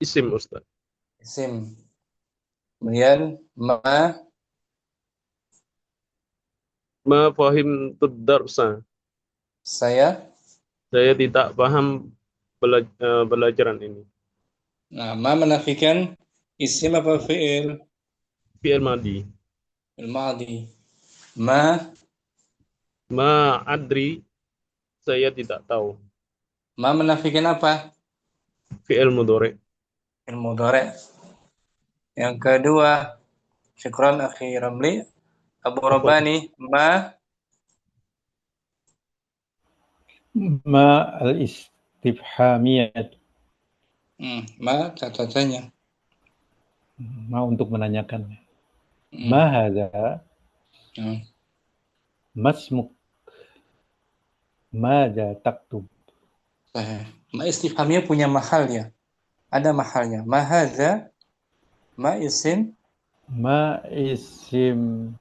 Isim, Ustaz. Isim. Kemudian ma Fahim darsa. saya. Saya tidak paham pelajaran ini. Nah, ma menafikan isim apa fi'il? Fi'il madi. Fi'il madi. Ma Adri. Saya tidak tahu. ma menafikan apa? Fi'il mudhari. Fi'il mudhari. Yang kedua, syukran akhi Ramli. Abu Rabbani, Ma al-istifhamiyat. Ma catatannya. Ma untuk menanyakan. Ma hadza masmuk. Madza taktub. Ma istifhamiyah punya mahal ya. Ada mahalnya. Ma hadza, ma isim. Ma isim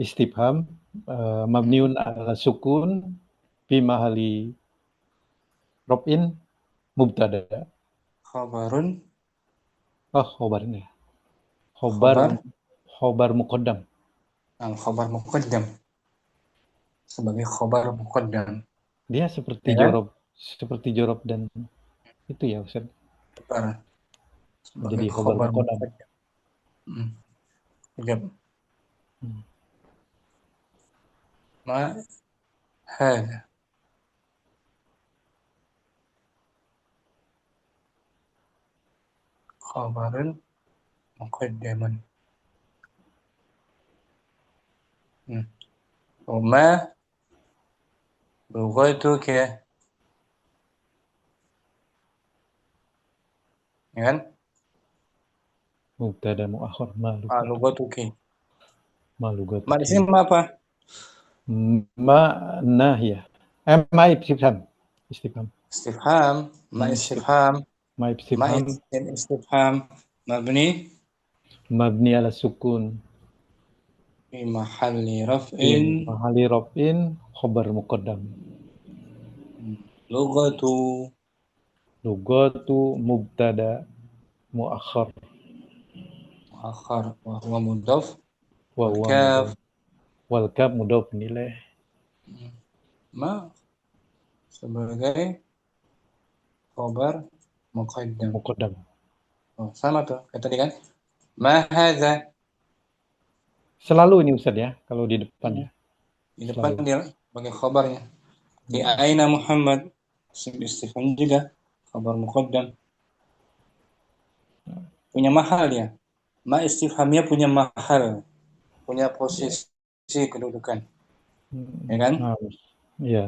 istifham mabniun ala sukun fi mahali raf'in mubtada. Khabarun. Khobarnya. Khobar muqaddam. Khabar muqaddam. Sebagai khabar muqaddam. Dia seperti jorob dan itu ya Ustaz. Jadi khabar muqaddam. Ma hadza. Khabarun muqaddaman. Ma lughatuka. Ya kan? Mubtada muakhar Lughatuki. Ma lughatuki. Ma di sini apa? Ma nahiyah. Ma istifham. Istifham. Ma istifham. Ma istifham. Istifham. Mabni. Mabni ala sukun. Fi mahalli raf'in. Khabar muqaddam. Lughatu mubtada muakhar. Wa huwa mudhaf. Wal kaf mudhaf nilai. Ma sebagai khabar muqaddam. Sama tuh kayak tadi kan? Ma hadza. Selalu ini Ustaz ya, kalau di depan ya. Di depan dia sebagai khabarnya. Di aina Muhammad. Istifham juga khabar muqaddam. Punya mahal ya. Ma istifhamnya punya mahal. Punya posisi kedudukan. Ya kan? Iya,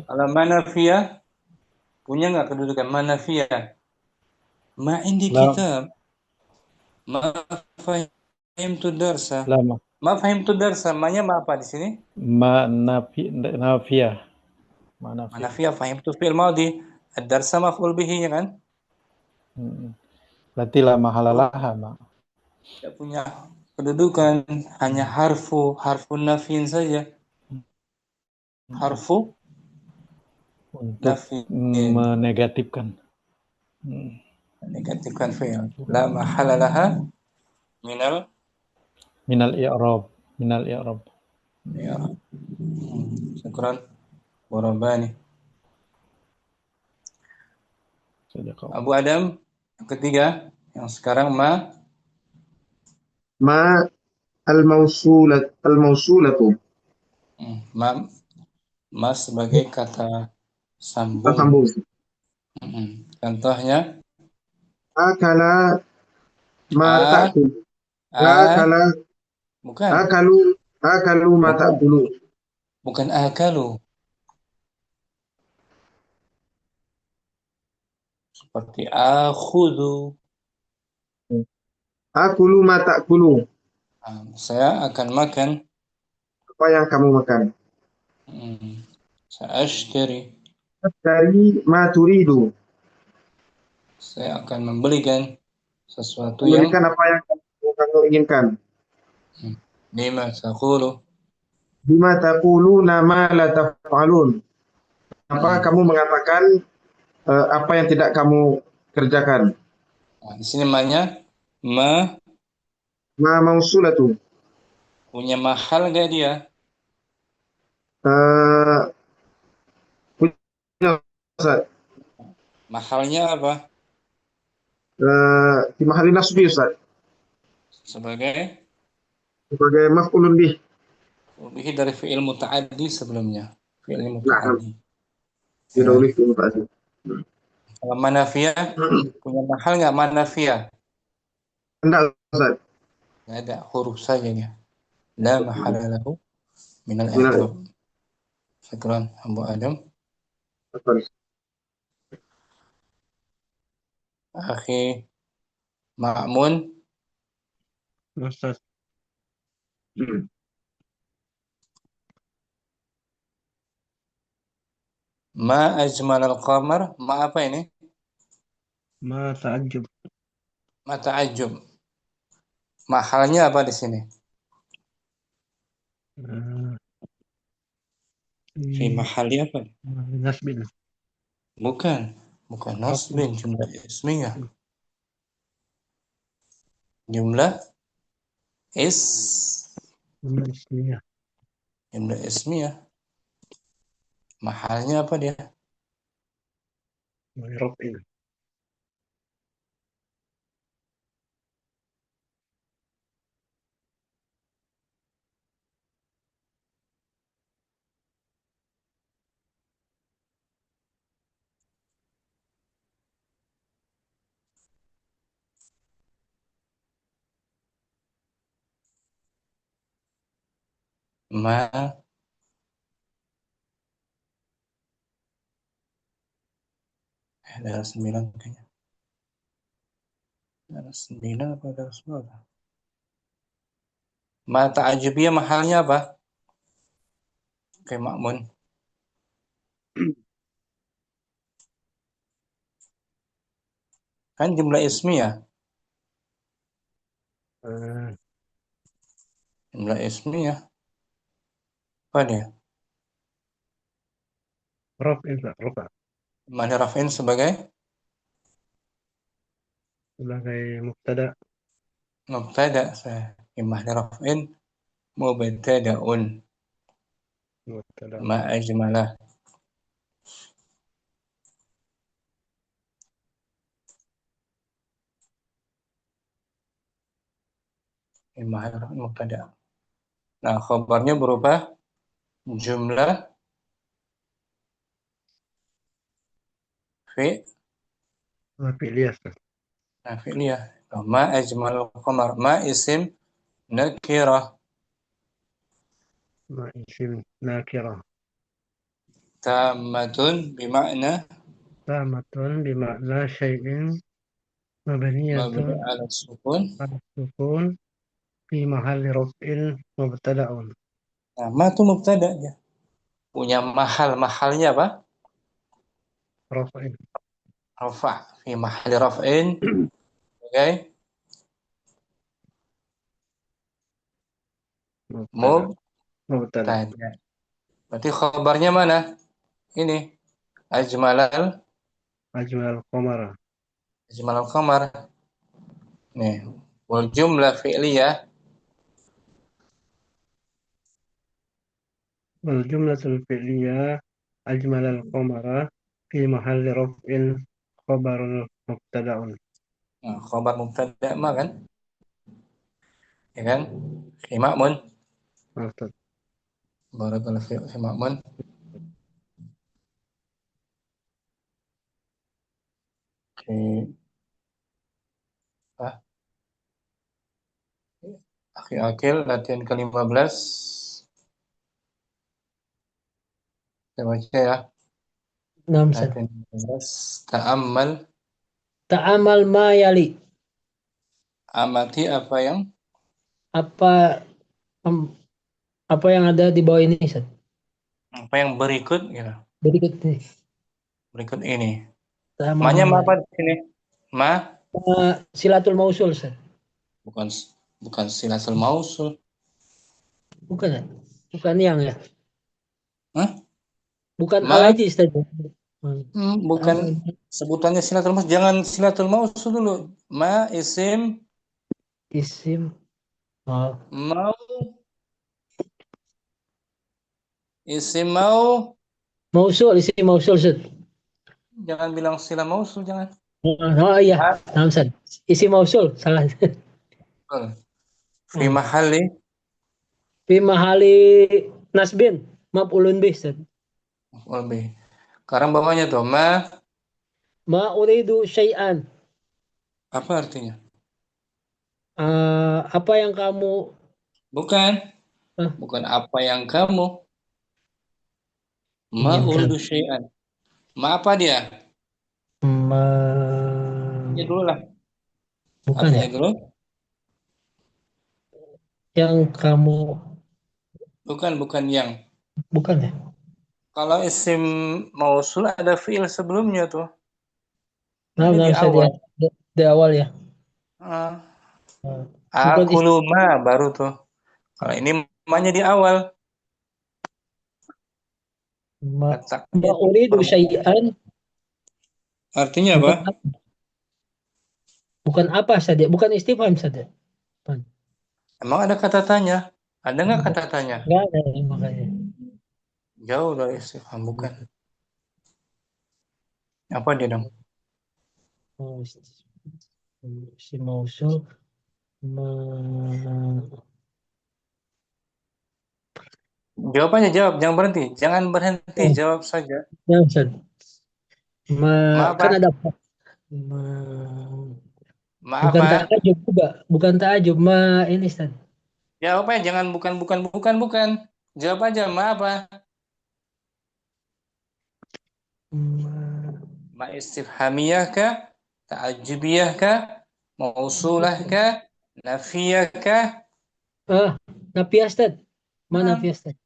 Kalau manafiyah punya nggak kedudukan manafiyah? Ma indi kitab. Ma fahimtu darsa. Lama. Ma fahimtu darsa. Ma-nya ma apa di sini? Ma nafiyah. Ma Ma nafiyah. nafiyah. Fahimtu fi'il madhi. Ad-darsa maf'ul bihi, ya kan? Berarti la mahala laha, Ma. Tidak punya kedudukan. Hanya harfu nafin saja. Harfu Untuk nafin. menegatifkan. Negatifkan fi'il. La mahala laha minal Minal i'rab. Minal i'rab. ya. Syukran. Warabani. Abu Adam yang ketiga, yang sekarang ma Ma al-mausulatu. ma sebagai kata Kita sambung. sambung. Contohnya Akala ma a ta'kul. a bukan Akalu ma ta'kulu. bukan akalu. Seperti akhudhu. Akulu ma ta'kulu. Saya akan makan. Apa yang kamu makan? Sa'ashtari. Dari ma turidu. Saya akan membelikan sesuatu yang Memberikan apa yang kamu inginkan. lima taqulu. Bima taquluna ma la taf'alun. Apa kamu mengatakan apa yang tidak kamu kerjakan? Di sini ma-nya ma Ma mausulatu. punya mahal gak dia? Punya Ustaz. Mahalnya apa? Di mahali nasbi Ustaz. Sebagai Maf'ulun bih. lebih dari fi'il muta'addi sebelumnya. Fi'il Nah, muta'addi. didahului fi'il muta'addi. Kalau manafiyah punya mahal nggak manafiyah? Enggak Ustaz. Nggak ada, huruf saja dia. La mahala lahu minal Minal i'rab. Syukran Abu Adam. Akhi Ma'mun. Ustaz. Ma ajmal al-qamar. Ma apa ini? Ma ta'ajjub. Ma ta'ajjub. Mahalnya apa di sini? Fi mahali apa? Nasbin. Bukan nasbin, jumlah ismiyah. Jumlah Ismiyah. Jumlah ismiyah. Mahalnya apa dia? Raf'in. Ma ada 9 kayaknya. Ada 9 apa ada 10? Ma ta'ajubiyah mahalnya apa? Kayak Ma'mun. Kan jumlah ismiyah. Jumlah ismiyah. Apa dia? Raf'in, Rafa. Mana raf'in sebagai mubtada. mubtada. Mahna raf'in mubtada'un. Mubtada. Ma ajmalah. Mahna raf'in mubtada'. Nah, khabarnya berubah jumlah Fi'liyah. fi'liyah. Ma ajmal qamar. Ma isim nakirah. Ma isim nakirah. Tammatun bima'na Tamatun bima'na syai'in mabni mabniyatun ala sukun ala sukun fi mahalli raf'in mubtada'un. Nah, ma itu mubtada dia. Punya mahalnya apa? Raf'in. Rafa. Fi mahalli raf'in. Oke. Mubtada. Mubtada. Mubtada. Berarti khabarnya mana? Ini. Ajmalal Ajmal qamara. Ajmalal qamar. Nih. Wal jumlah fi'liyah. Wal jumlatul fi'liyah ajmalal qamara fi mahalli raf'in khabarun mubtada'un. Nah, khabar mubtada ma kan? Ya kan? Fi ma'mun. Maksud. Barakallahu fi ma'mun. Oke. Ah, Akhi Akil, latihan ke-15. Saya baca ya. Naam, Ustaz. Latihan ke-15. Ta'ammal. Ta'amal ma yali. Amati apa yang Apa em, apa yang ada di bawah ini, Ustaz? berikut gitu. Berikut nih. Berikut ini. Ta'amal Ma-nya ma ma apa yali. di sini? Ma Silatul mausul, Ustaz. bukan bukan silatul mausul. Bukan ya? Bukan yang ya? Hah? Bukan Ma al-aji, Ustaz. bukan Ta'amal sebutannya silatul mausul. Jangan silatul mausul dulu. Ma isim isim. Oh. mau isim mau Mausul, isim mausul, Ustaz. jangan bilang sila mausul jangan. Oh iya, Ma naam, Ustaz. Isim mausul, salah. betul. Fi mahalli Fi mahali nasbin, maf'ulun bih, Ustaz. lebih. Sekarang bawahnya tuh Ma uridu syai'an. apa artinya? Apa yang kamu Bukan, ah, bukan apa yang kamu ma inginkan? uridu syai'an. Ma apa dia? Ma... Ya dulu lah. Bukan ya? Artinya dulu. Yang kamu Bukan yang. bukan ya? Kalau isim mausul ada fiil sebelumnya tuh. Nah, Ini nggak di usah awal. di awal ya. Ah, Ah, bukan Akulu ma baru tuh. Kalau ini ma-nya di awal. ma, Letaknya ma di uridu permukaan. syai'an, Artinya apa? bukan apa, bukan apa saja, bukan istifham saja. Bukan. Emang ada kata tanya? Ada nggak kata tanya? Nggak ada ya, makanya. Jauh dari istifham, bukan. Apa dia dong? Oh, si mausul ma, Jawab aja, jawab. Jangan berhenti. Jangan berhenti, oh, jawab saja. ya, Ustaz. Ma Kan apa? ada ma, Ma bukan apa? ta'ajub juga, bukan ta'ajub ma ini, Ustaz. Jawab aja, jangan bukan. Jawab aja, ma apa? Ma, Ma istifhamiyah kah? Ta'ajubiyah kah? Mausulah kah? Nafiyah kah? nafiah, Ustaz. Ma Hmm, nafiah, Ustaz.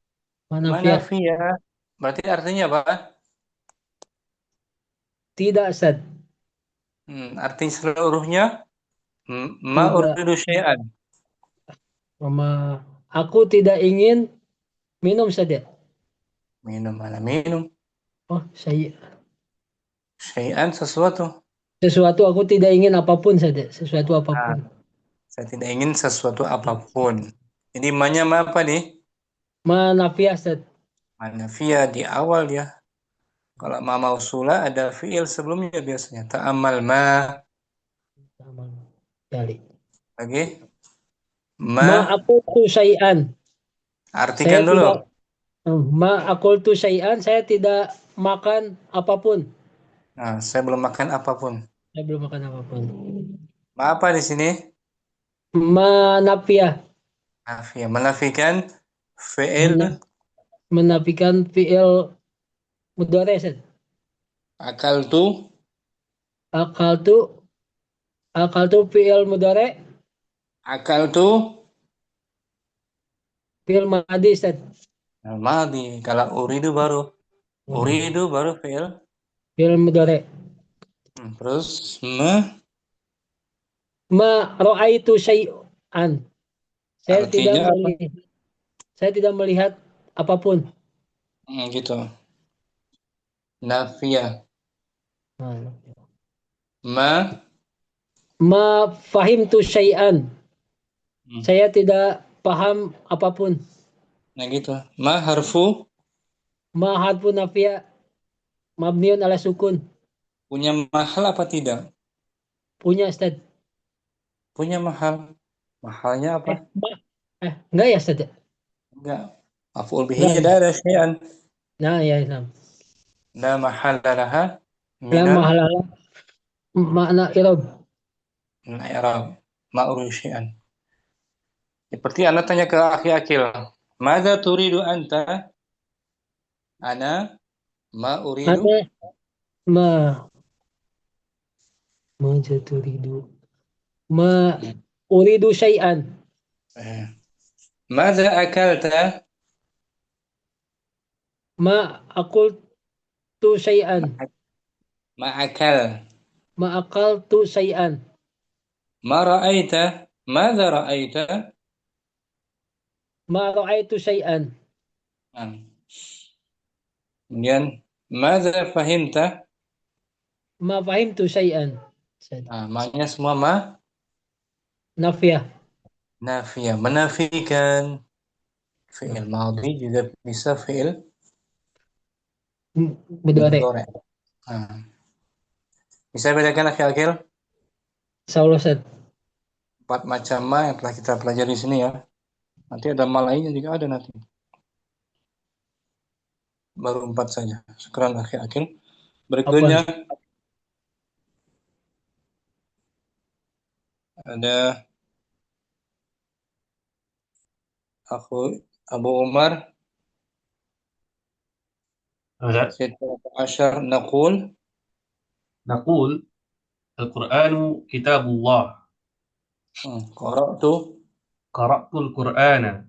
Ma ma nafiah. nafiyah. Berarti artinya apa? Tidak, Ustaz. Arti seluruhnya ma Tidak. uridu syai'an. Ma, aku tidak ingin minum saja. Minum mana minum. Oh, saya Syai'an sesuatu. sesuatu aku tidak ingin apapun saja, sesuatu Nah, apapun. saya tidak ingin sesuatu apapun. Jadi ma-nya ma apa nih? Ma nafiah, Ustaz. Ma nafiyah di awal ya. Kalau ma mausula ada fiil sebelumnya biasanya. Ta'amal ma Kali. lagi. Ma Ma aku tu syai'an. Saya artikan dulu. tidak ma aku tu syai'an, saya tidak makan apapun. Nah, saya belum makan apapun. Saya belum makan apapun. Ma apa di sini? Ma nafiah, Nafiyah. Menafikan fiil menafikan fi'il mudhari', Ustaz. akal tu. Akal tu fi'il mudhari'. Akal tu Fi'il madi Ustaz. Madi. Kalau uridu baru. Uridu baru fi'il. Fi'il mudhari. Terus Ma ra'aitu syai'an. artinya apa? Saya tidak melihat apapun. Gitu. Nafiyah. Ma fahimtu syai'an. Saya tidak paham apapun. Nah gitu. Ma harfu. Ma harfu nafiyah mabniun ala sukun. Punya mahal apa tidak? Punya Ustaz. Punya mahal. Mahalnya apa? Enggak ya Ustaz? Enggak. Maf'ul bihi tidak ada syai'an. Nah ya Islam. La mahal laha La mahalala makna i'rab. I'rab. Ma uridu syai'an. Seperti Anda tanya ke akhi Akil. Mada turidu anta? Ana ma uridu. Maja turidu. Ma uridu syai'an. Mada akalta? Ma akultu syai'an. Ma akal. Ma akaltu syai'an. Ma ra'aita? Mada ra'aita? Ma ra'aitu syai'an. Kemudian mada fahimta? Ma fahimtu syai'an. Maknanya semua ma? Nafiyah. Nafiyah. Menafikan. Fi'il madhi juga bisa fi'il mudhari. Bisa bedakan akhi Akil? Insyaallah Ustaz. 4 macam ma yang telah kita pelajari di sini ya. Nanti ada ma lainnya juga ada nanti. Baru 4 saja. Syukran akhi Akil. Berikutnya ada aku Abu Umar. Ashar naqul Al-Qur'anu kitabullah. Qara'tul Qur'ana.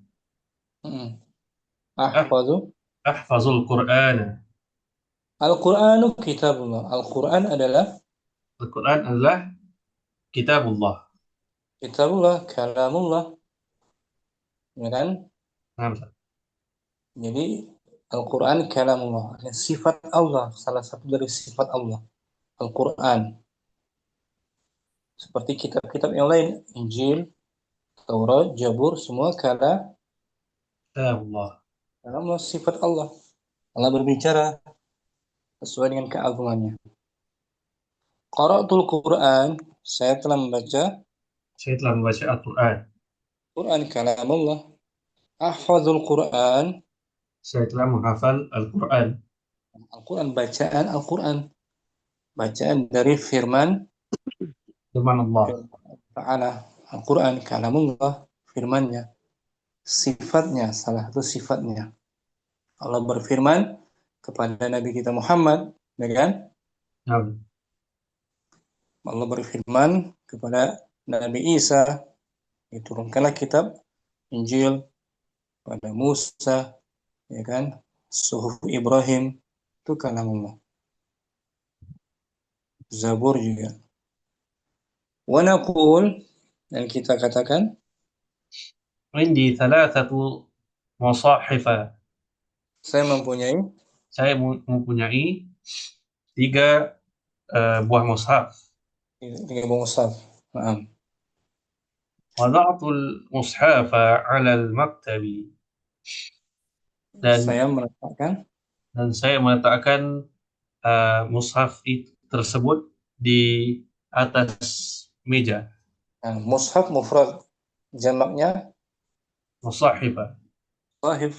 Ahfazul Qur'ana. Al-Qur'anu kitabullah. Al-Qur'an adalah kitabullah. Kitabullah, kalamullah. Ya kan? Jadi Al-Quran kalamullah, sifat Allah, salah satu dari sifat Allah, Al-Quran. Seperti kitab-kitab yang lain, Injil, Taurat, Jabur, semua kalamullah, sifat Allah. Allah berbicara sesuai dengan keagungannya. Qara'tul Quran, saya telah membaca Al-Quran. Quran kalamullah. Ahfazul Quran, saya telah menghafal Al-Quran. Al-Quran, bacaan Al-Quran. Bacaan dari firman Allah Ta'ala. Al-Quran, kalamullah, firmannya. Sifatnya, salah satu sifatnya. Allah berfirman kepada Nabi kita Muhammad, ya kan? Allah berfirman kepada Nabi Isa, diturunkanlah kitab Injil pada Musa, ya kan? Suhuf Ibrahim, itu kalamullah. Zabur juga. Wa naqul, dan kita katakan, Indi thalathatu masahifa. Saya mempunyai 3 buah mushaf. 3 buah mushaf. Naam. Wada'tul mushafa 'ala al-maktabi. Dan saya meletakkan mushaf tersebut di atas meja. Mushaf mufrad, jamaknya Musahifa. Sahif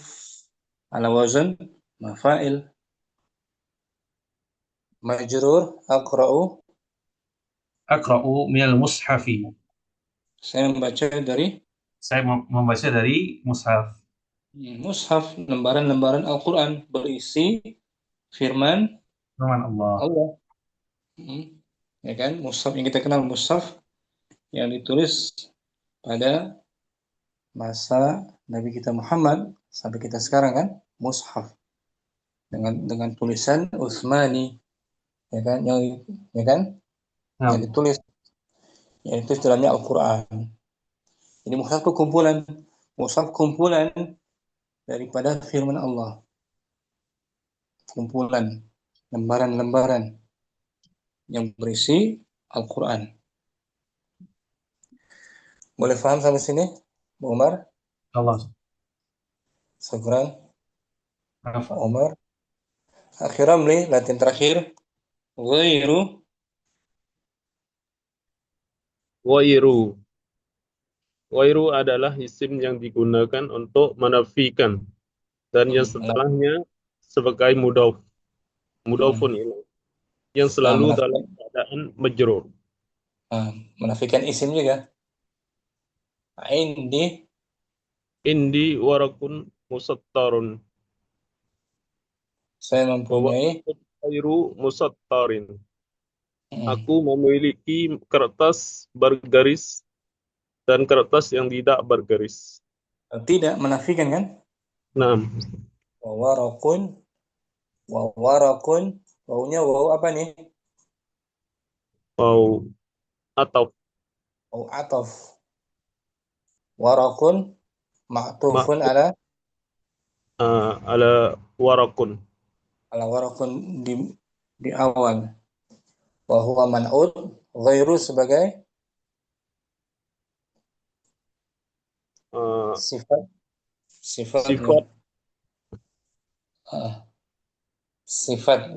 ala wazn mafa'il. Majrur aqra'u minal mushafi. Saya membaca dari mushaf. Mushaf, lembaran-lembaran Al-Quran berisi firman Allah. Ya kan? Mushaf yang kita kenal, mushaf yang ditulis pada masa Nabi kita Muhammad sampai kita sekarang kan, mushaf dengan tulisan Utsmani, ya kan, ya kan, yang Naam. ditulis, yaitu dalamnya Al-Quran. Ini mushaf kumpulan daripada firman Allah, kumpulan lembaran-lembaran yang berisi Al-Quran. Boleh paham sampai sini, Bu Umar? Allah. Syukran, Rafa. Umar. Akhiram nih, latihan terakhir. Ghairu. Wairu. Wairu adalah isim yang digunakan untuk menafikan. Dan yang setelahnya sebagai mudhafun ilaih. Yang selalu dalam keadaan majrur. Menafikan isim juga. Indi warakun musattarun. Saya mempunyai Wairu musattarin. Aku memiliki kertas bergaris dan kertas yang tidak bergaris. Tidak menafikan kan? Nah, Wawarakun. Wawunya waw apa nih? Waw atau Waw atof. Warakun ma'tufun ala warakun. Ala warakun di awal. Wa huwa man'ud. Ghairu sebagai sifat. Sifat gitu. Sifat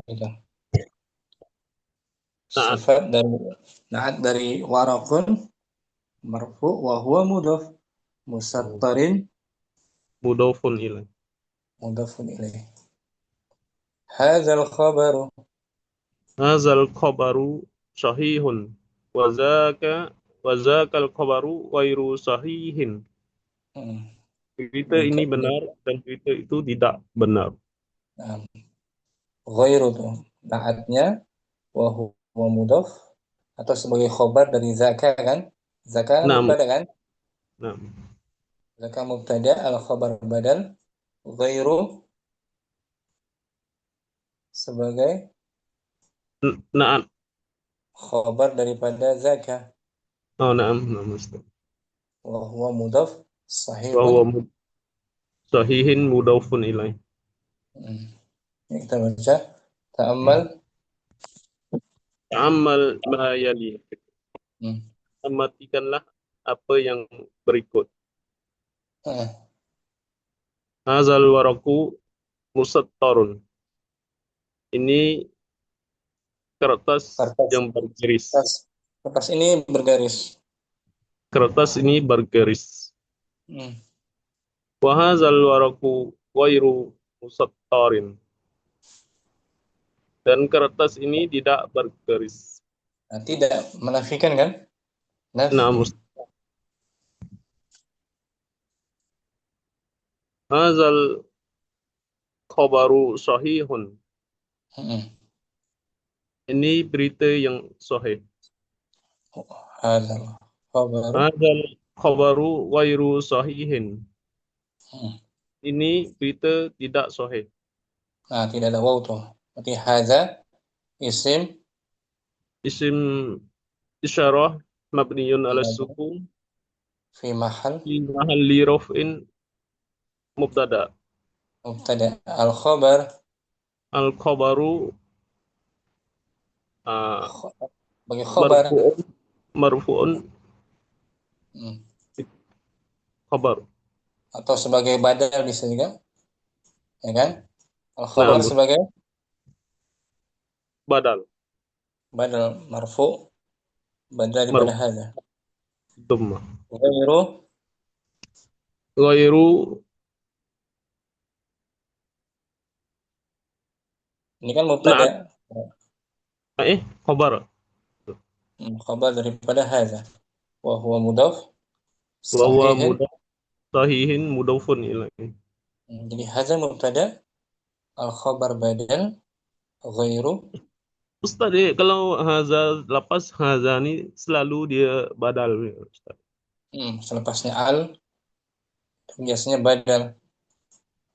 dari warakun marfu wa huwa mudhaf musattarin Mudhafun ilaih. Hadzal khabaru sahihun wa zakal khabaru ghairu sahihin. Berita ini benar dan berita itu tidak benar. Ghairu tuh naatnya wa huwa mudhaf atau sebagai khabar dari zaka kan? Zaka mubtada kan? Zaka mubtada, al khabar badal, ghairu sebagai Naam. Khabar daripada zaka. Naam, Ustaz. Wa huwa mudhaf sahihun. Wa huwa sahihin mudhafun ilaih. Ini kita baca. Ta'ammal ma yali. Amatikanlah apa yang berikut. Hadzal waraku musattarun. Ini kertas yang bergaris. Kertas ini bergaris. Kertas ini bergaris. Wa hadzal waraku ghairu musattarin. Dan kertas ini tidak bergaris. Nah, tidak menafikan kan? Hadzal khabaru sahihun. Ini berita yang sahih. Hadzal khabaru ghairu sahihin. Ini berita tidak sahih. Nah, tidak ada waw tuh. Berarti hadza isim isyarah mabniyun ala sukun fi mahalli raf'in mubtada. Al khabaru bagi khabar marfu'un khabar atau sebagai badal bisa juga, ya kan? Al khabar sebagai badal marfu badal daripada hadza. Dhamma. Ghairu ini kan mubtada. Khabar. Khabar daripada hadza. Wa huwa mudhaf. Sahihin mudhafun ilaih. Jadi hadza mubtada, al khabar badal, ghairu. Ustaz, kalau hadza lapas hadza ni selalu dia badal, Ustaz. Selepasnya al biasanya badal.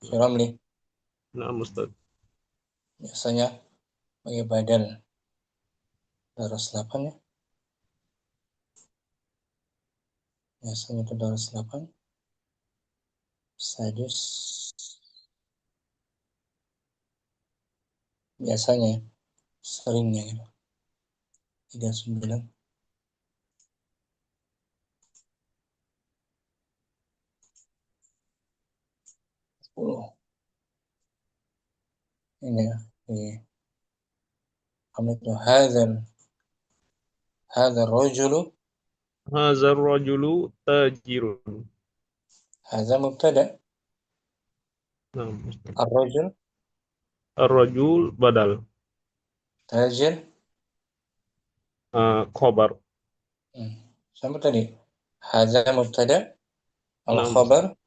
Ramli. Naam Ustaz. Biasanya pakai badal. Daras 8 ya. Biasanya itu daras 8. Sadis. Biasanya seringnya gitu. 39. Ini ya. Kami itu هذا الرجل. Hazar rajulu tajirun. هذا مبتدأ. Naam Ustaz. الرجل Ar-rajul badal. تاجر. Khobar. Sama tadi. هذا مبتدأ. Naam الخبر. Ustaz.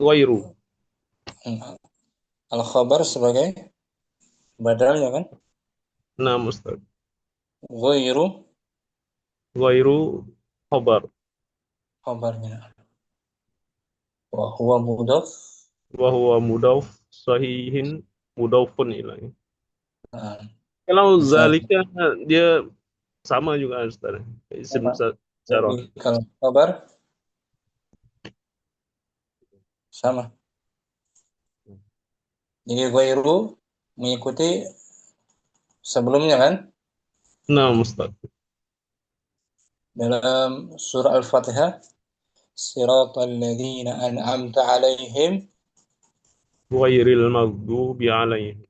Ghairu. Al-khabar sebagai badalnya kan? Naam Ustaz. Ghairu Ghairu khobar. khabarnya. Wa huwa mudhaf. Wa huwa mudaf sahihin mudafun ilaih. Nah, Kalau bisa. zalika dia sama juga Ustaz. Isim Sama. syarah. Jadi kalau khabar sama. Jadi ghairu mengikuti sebelumnya kan? Naam Ustaz. Dalam surah Al-Fatihah, siratal ladzina an'amta 'alaihim. Ghairil maghdubi alaihim.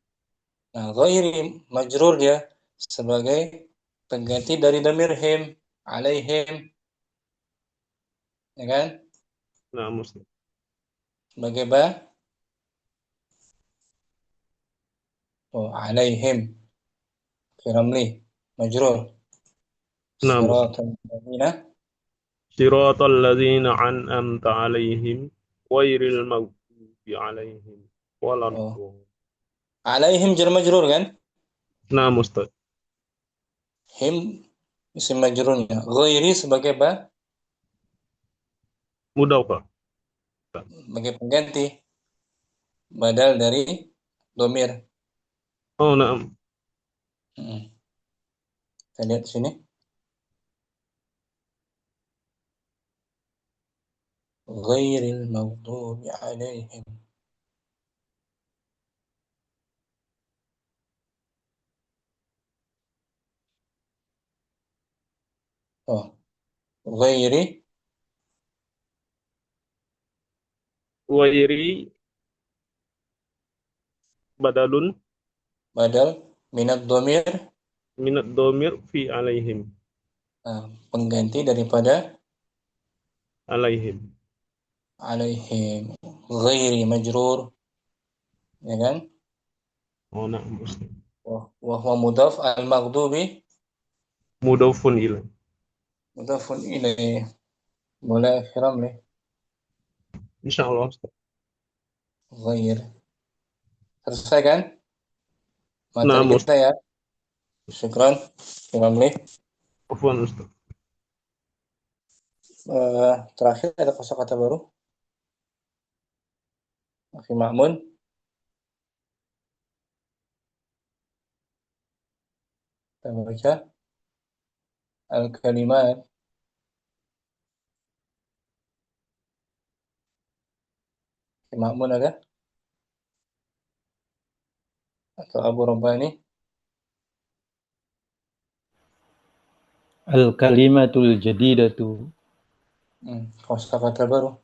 Nah, ghairi majrur dia sebagai pengganti dari dhamir him, 'alaihim. Ya kan? Naam Ustaz. Sebagai ba. Oh, 'alaihim. Firamli majrur. Naam Ustaz. Siratal ladzina. Siratal ladzina an'amta alaihim ghairil maghdubi alaihim Oh, waladdallin. 'alaihim jar majrur kan? Naam Ustaz. Him isim majrurnya. Ghairi sebagai ba, Mudawfa. sebagai pengganti badal dari domir. Oh, naam. Kita lihat sini. Ghairil maghdubi 'alaihim. Oh, ghairi Ghairi badalun badal minad domir, minad dhamir fi alaihim. pengganti daripada Alaihim. 'alaihim. Ghairi majrur, ya kan? Oh, naam Ustaz. Wa huwa mudhaf, al maghdubi Mudawfun ilaih. mudhafun ilaih. Boleh Firam nih. Insyaallah Ustaz. Ghair. Selesai kan? Materi Naam kita Ustaz. ya. Syukran. Firam nih. Afwan Ustaz. Terakhir ada kosakata baru. Akhi Ma'mun. Kita baca al-kalimat. Akhi Ma'mun ada? Atau Abu Rabbani? Al-kalimatul jadidatu. Kosakata baru.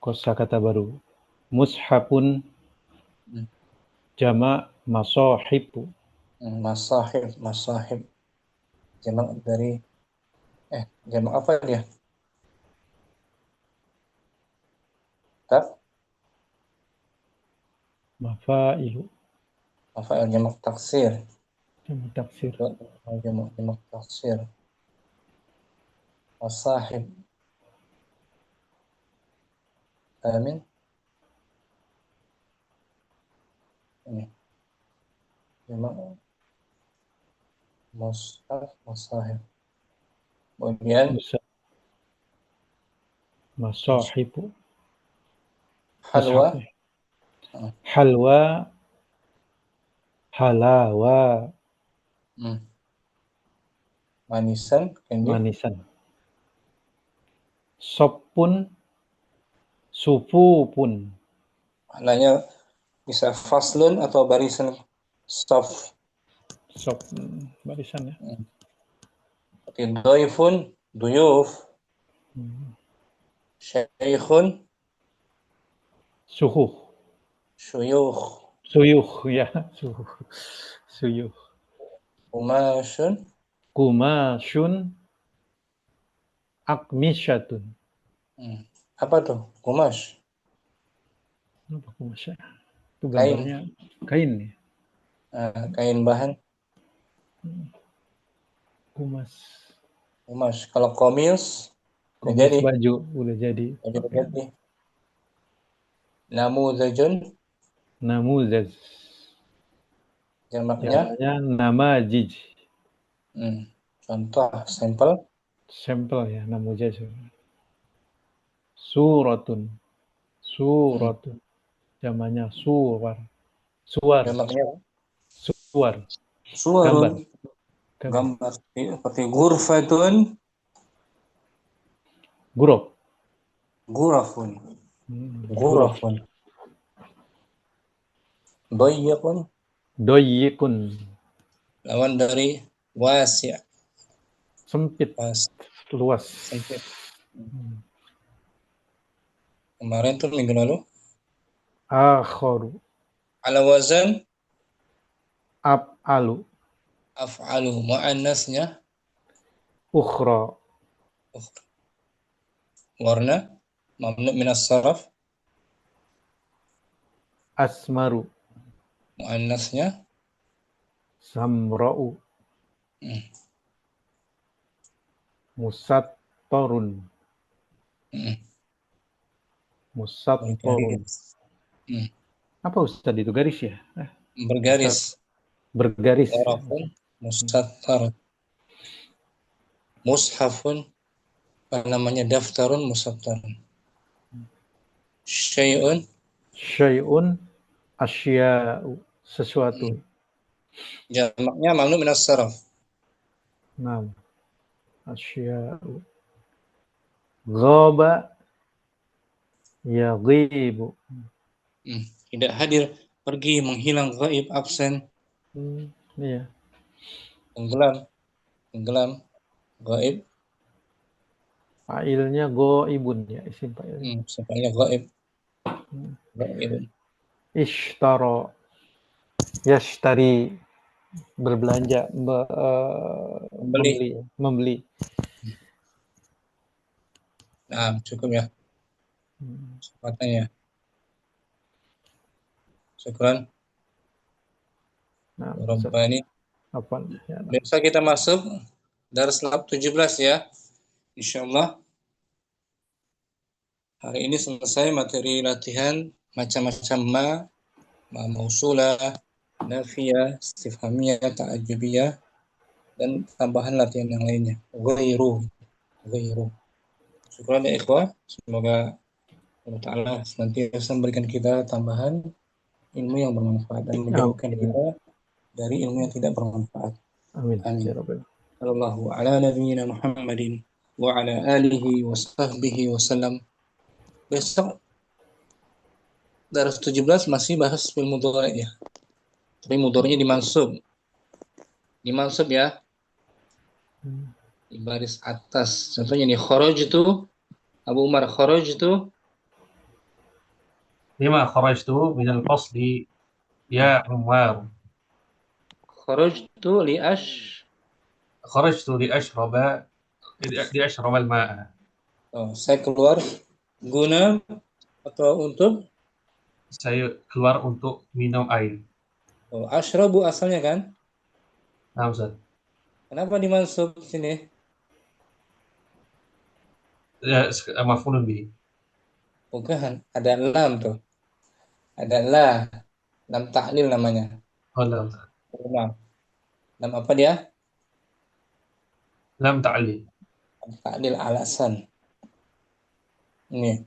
Kosakata baru. Mushafun jama' masahibu. Masahib. Jamak dari jamak apa dia? Tak? Mafailu. Mafa'il jamak taksir. Jamak taksir. Jamak taksir. Masahib. Amin. Ini. Jamak mushaf, masahib. Kemudian Masahibu. Halwa. Mushaf. Halwa. Halawa. Manisan, candy. Manisan. Sopun. Supupun. Maknanya bisa faslun atau barisan saf. Sop. Barisan ya. Seperti doifun, duyuf. Syekhun, Suhu. syuyukh. Suyuh ya. Suyuh. Umashun, Kumasyun. Akmisyatun. apa tuh? Kumash. Apa kumasya? Itu Kain. gambarnya kain ya. Kain bahan. Kumas. Kumash. Kalau komis, udah Komis jadi. baju udah jadi. Udah jadi. Namuzajun, Namuzaj. jamaknya. Jamaknya namajij. Contoh, sampel. Sampel ya, namuzaj. Suratun. Suratun. Jamaknya suwar. Suwar. Jamaknya Suwar. suwarun. Gambar. Gambar. Seperti ghurfatun, Guruf. ghurafun. Guruf. Ghurafun. Doyyakun, Doyikun. lawan dari wasi'. Sempit. Luas. Sempit. Kemarin tuh minggu lalu. Akhoru. Ala wazan Af'alu. af'alu. Mu'annasnya Ukhra. warna mamnu minas saraf. Asmaru. Mu'annasnya Samra'u. Musattorun. Musattorun. Apa Ustaz itu garis ya? Bergaris. Bergaris. Sarafun musattar. Mushafun, apa namanya, daftarun musattarun. Syai'un, Syai'un asya'u. Sesuatu. jamaknya mamnu minas saraf. Naam. Asya'u. Ghaba yaghibu. Tidak hadir, pergi, menghilang, ghaib, absen. Iya. Tenggelam, ghaib. Fa'ilnya ghaibun ya, isim fa'ilnya. Sifatnya ghaib. Ghaibun. Ishtara. Yashtari. Berbelanja. Membeli. Nah, cukup ya. Sepatannya. Syukran. Nah, Rabbani. apa ya? Besok kita masuk Dars Lab 17 ya. Insyaallah. Hari ini selesai materi latihan macam-macam ma mausulah, nafiyah, istifhamiyah, ta'ajjubiyah, dan tambahan latihan yang lainnya. Ghairu. Syukran ya ikhwah. Semoga Allah Ta'ala senantiasa memberikan kita tambahan ilmu yang bermanfaat dan menjauhkan kita dari ilmu yang tidak bermanfaat. Amin. Amin. Ya Rabbal. Sallallahu ala nabiyyina Muhammadin wa ala alihi wa sahbihi wa sallam. Besok Dars 17 masih bahas fi'il mudhari' ya. Tapi mudhari'nya dimansub. Dimansub ya. Di baris atas. Contohnya nih, kharajtu, Abu Umar kharajtu. Lima kharajtu minal fasli ya Umar. Kharajtu li Kharajtu li ashraba al-ma'a. Saya keluar guna atau untuk Saya keluar untuk minum air. asyrabu asalnya kan? Nah, Ustaz. Kenapa dimansub sini? Ya, maf'ulun bihi. Bukan, ada lam tuh. Ada lam ta'lil namanya. Oh, lam. Lam apa dia? Lam ta'lil. Ta'lil alasan. Ini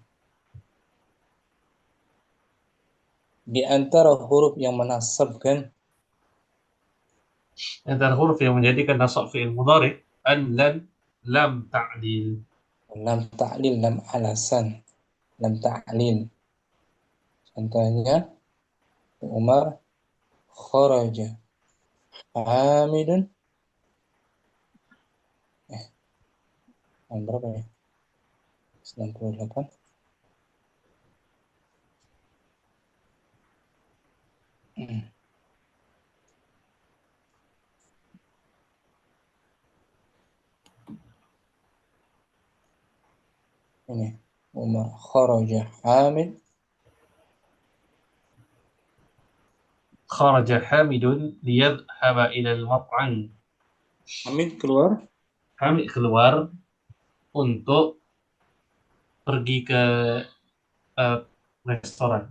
di antara huruf yang menasabkan Antara huruf yang menjadikan nasab fi'il mudhari an, lan, lam ta'dil. lam ta'lil, lam alasan, lam ta'lil. Contohnya Umar kharaja Hamidun. Yang berapa ya? 98. Ini Umar kharaja Hamid. Kharaja Hamidun liyadhhaba ila al-mat'am. Hamid keluar. Hamid keluar untuk pergi ke restoran.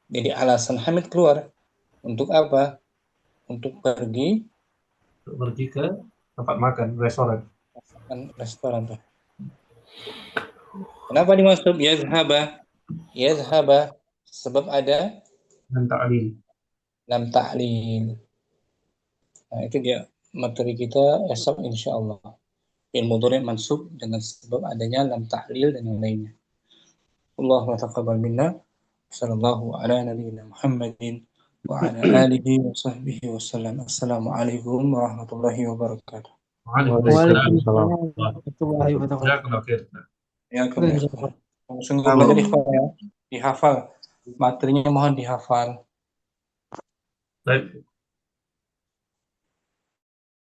Jadi alasan Hamid keluar untuk apa? Untuk pergi ke tempat makan, restoran. Restoran tuh. Kenapa dimaksud yazhaba? Yazhaba sebab ada Dan ta'lil. lam ta'lil. Nah, itu dia materi kita esok insyaallah. Fi'il mudhari' mansub dengan sebab adanya lam ta'lil dan yang lainnya. Allahu taqabbal minna. Sallallahu ala nabiyyina Muhammadin wa ala alihi wa sahbihi wasallam. Assalamualaikum warahmatullahi wabarakatuh. Waalaikumsalam. warahmatullahi wabarakatuh. Jazakallahu khair. Ya, langsung belajar ikhwan ya. Dihafal. Materinya mohon dihafal. Baik.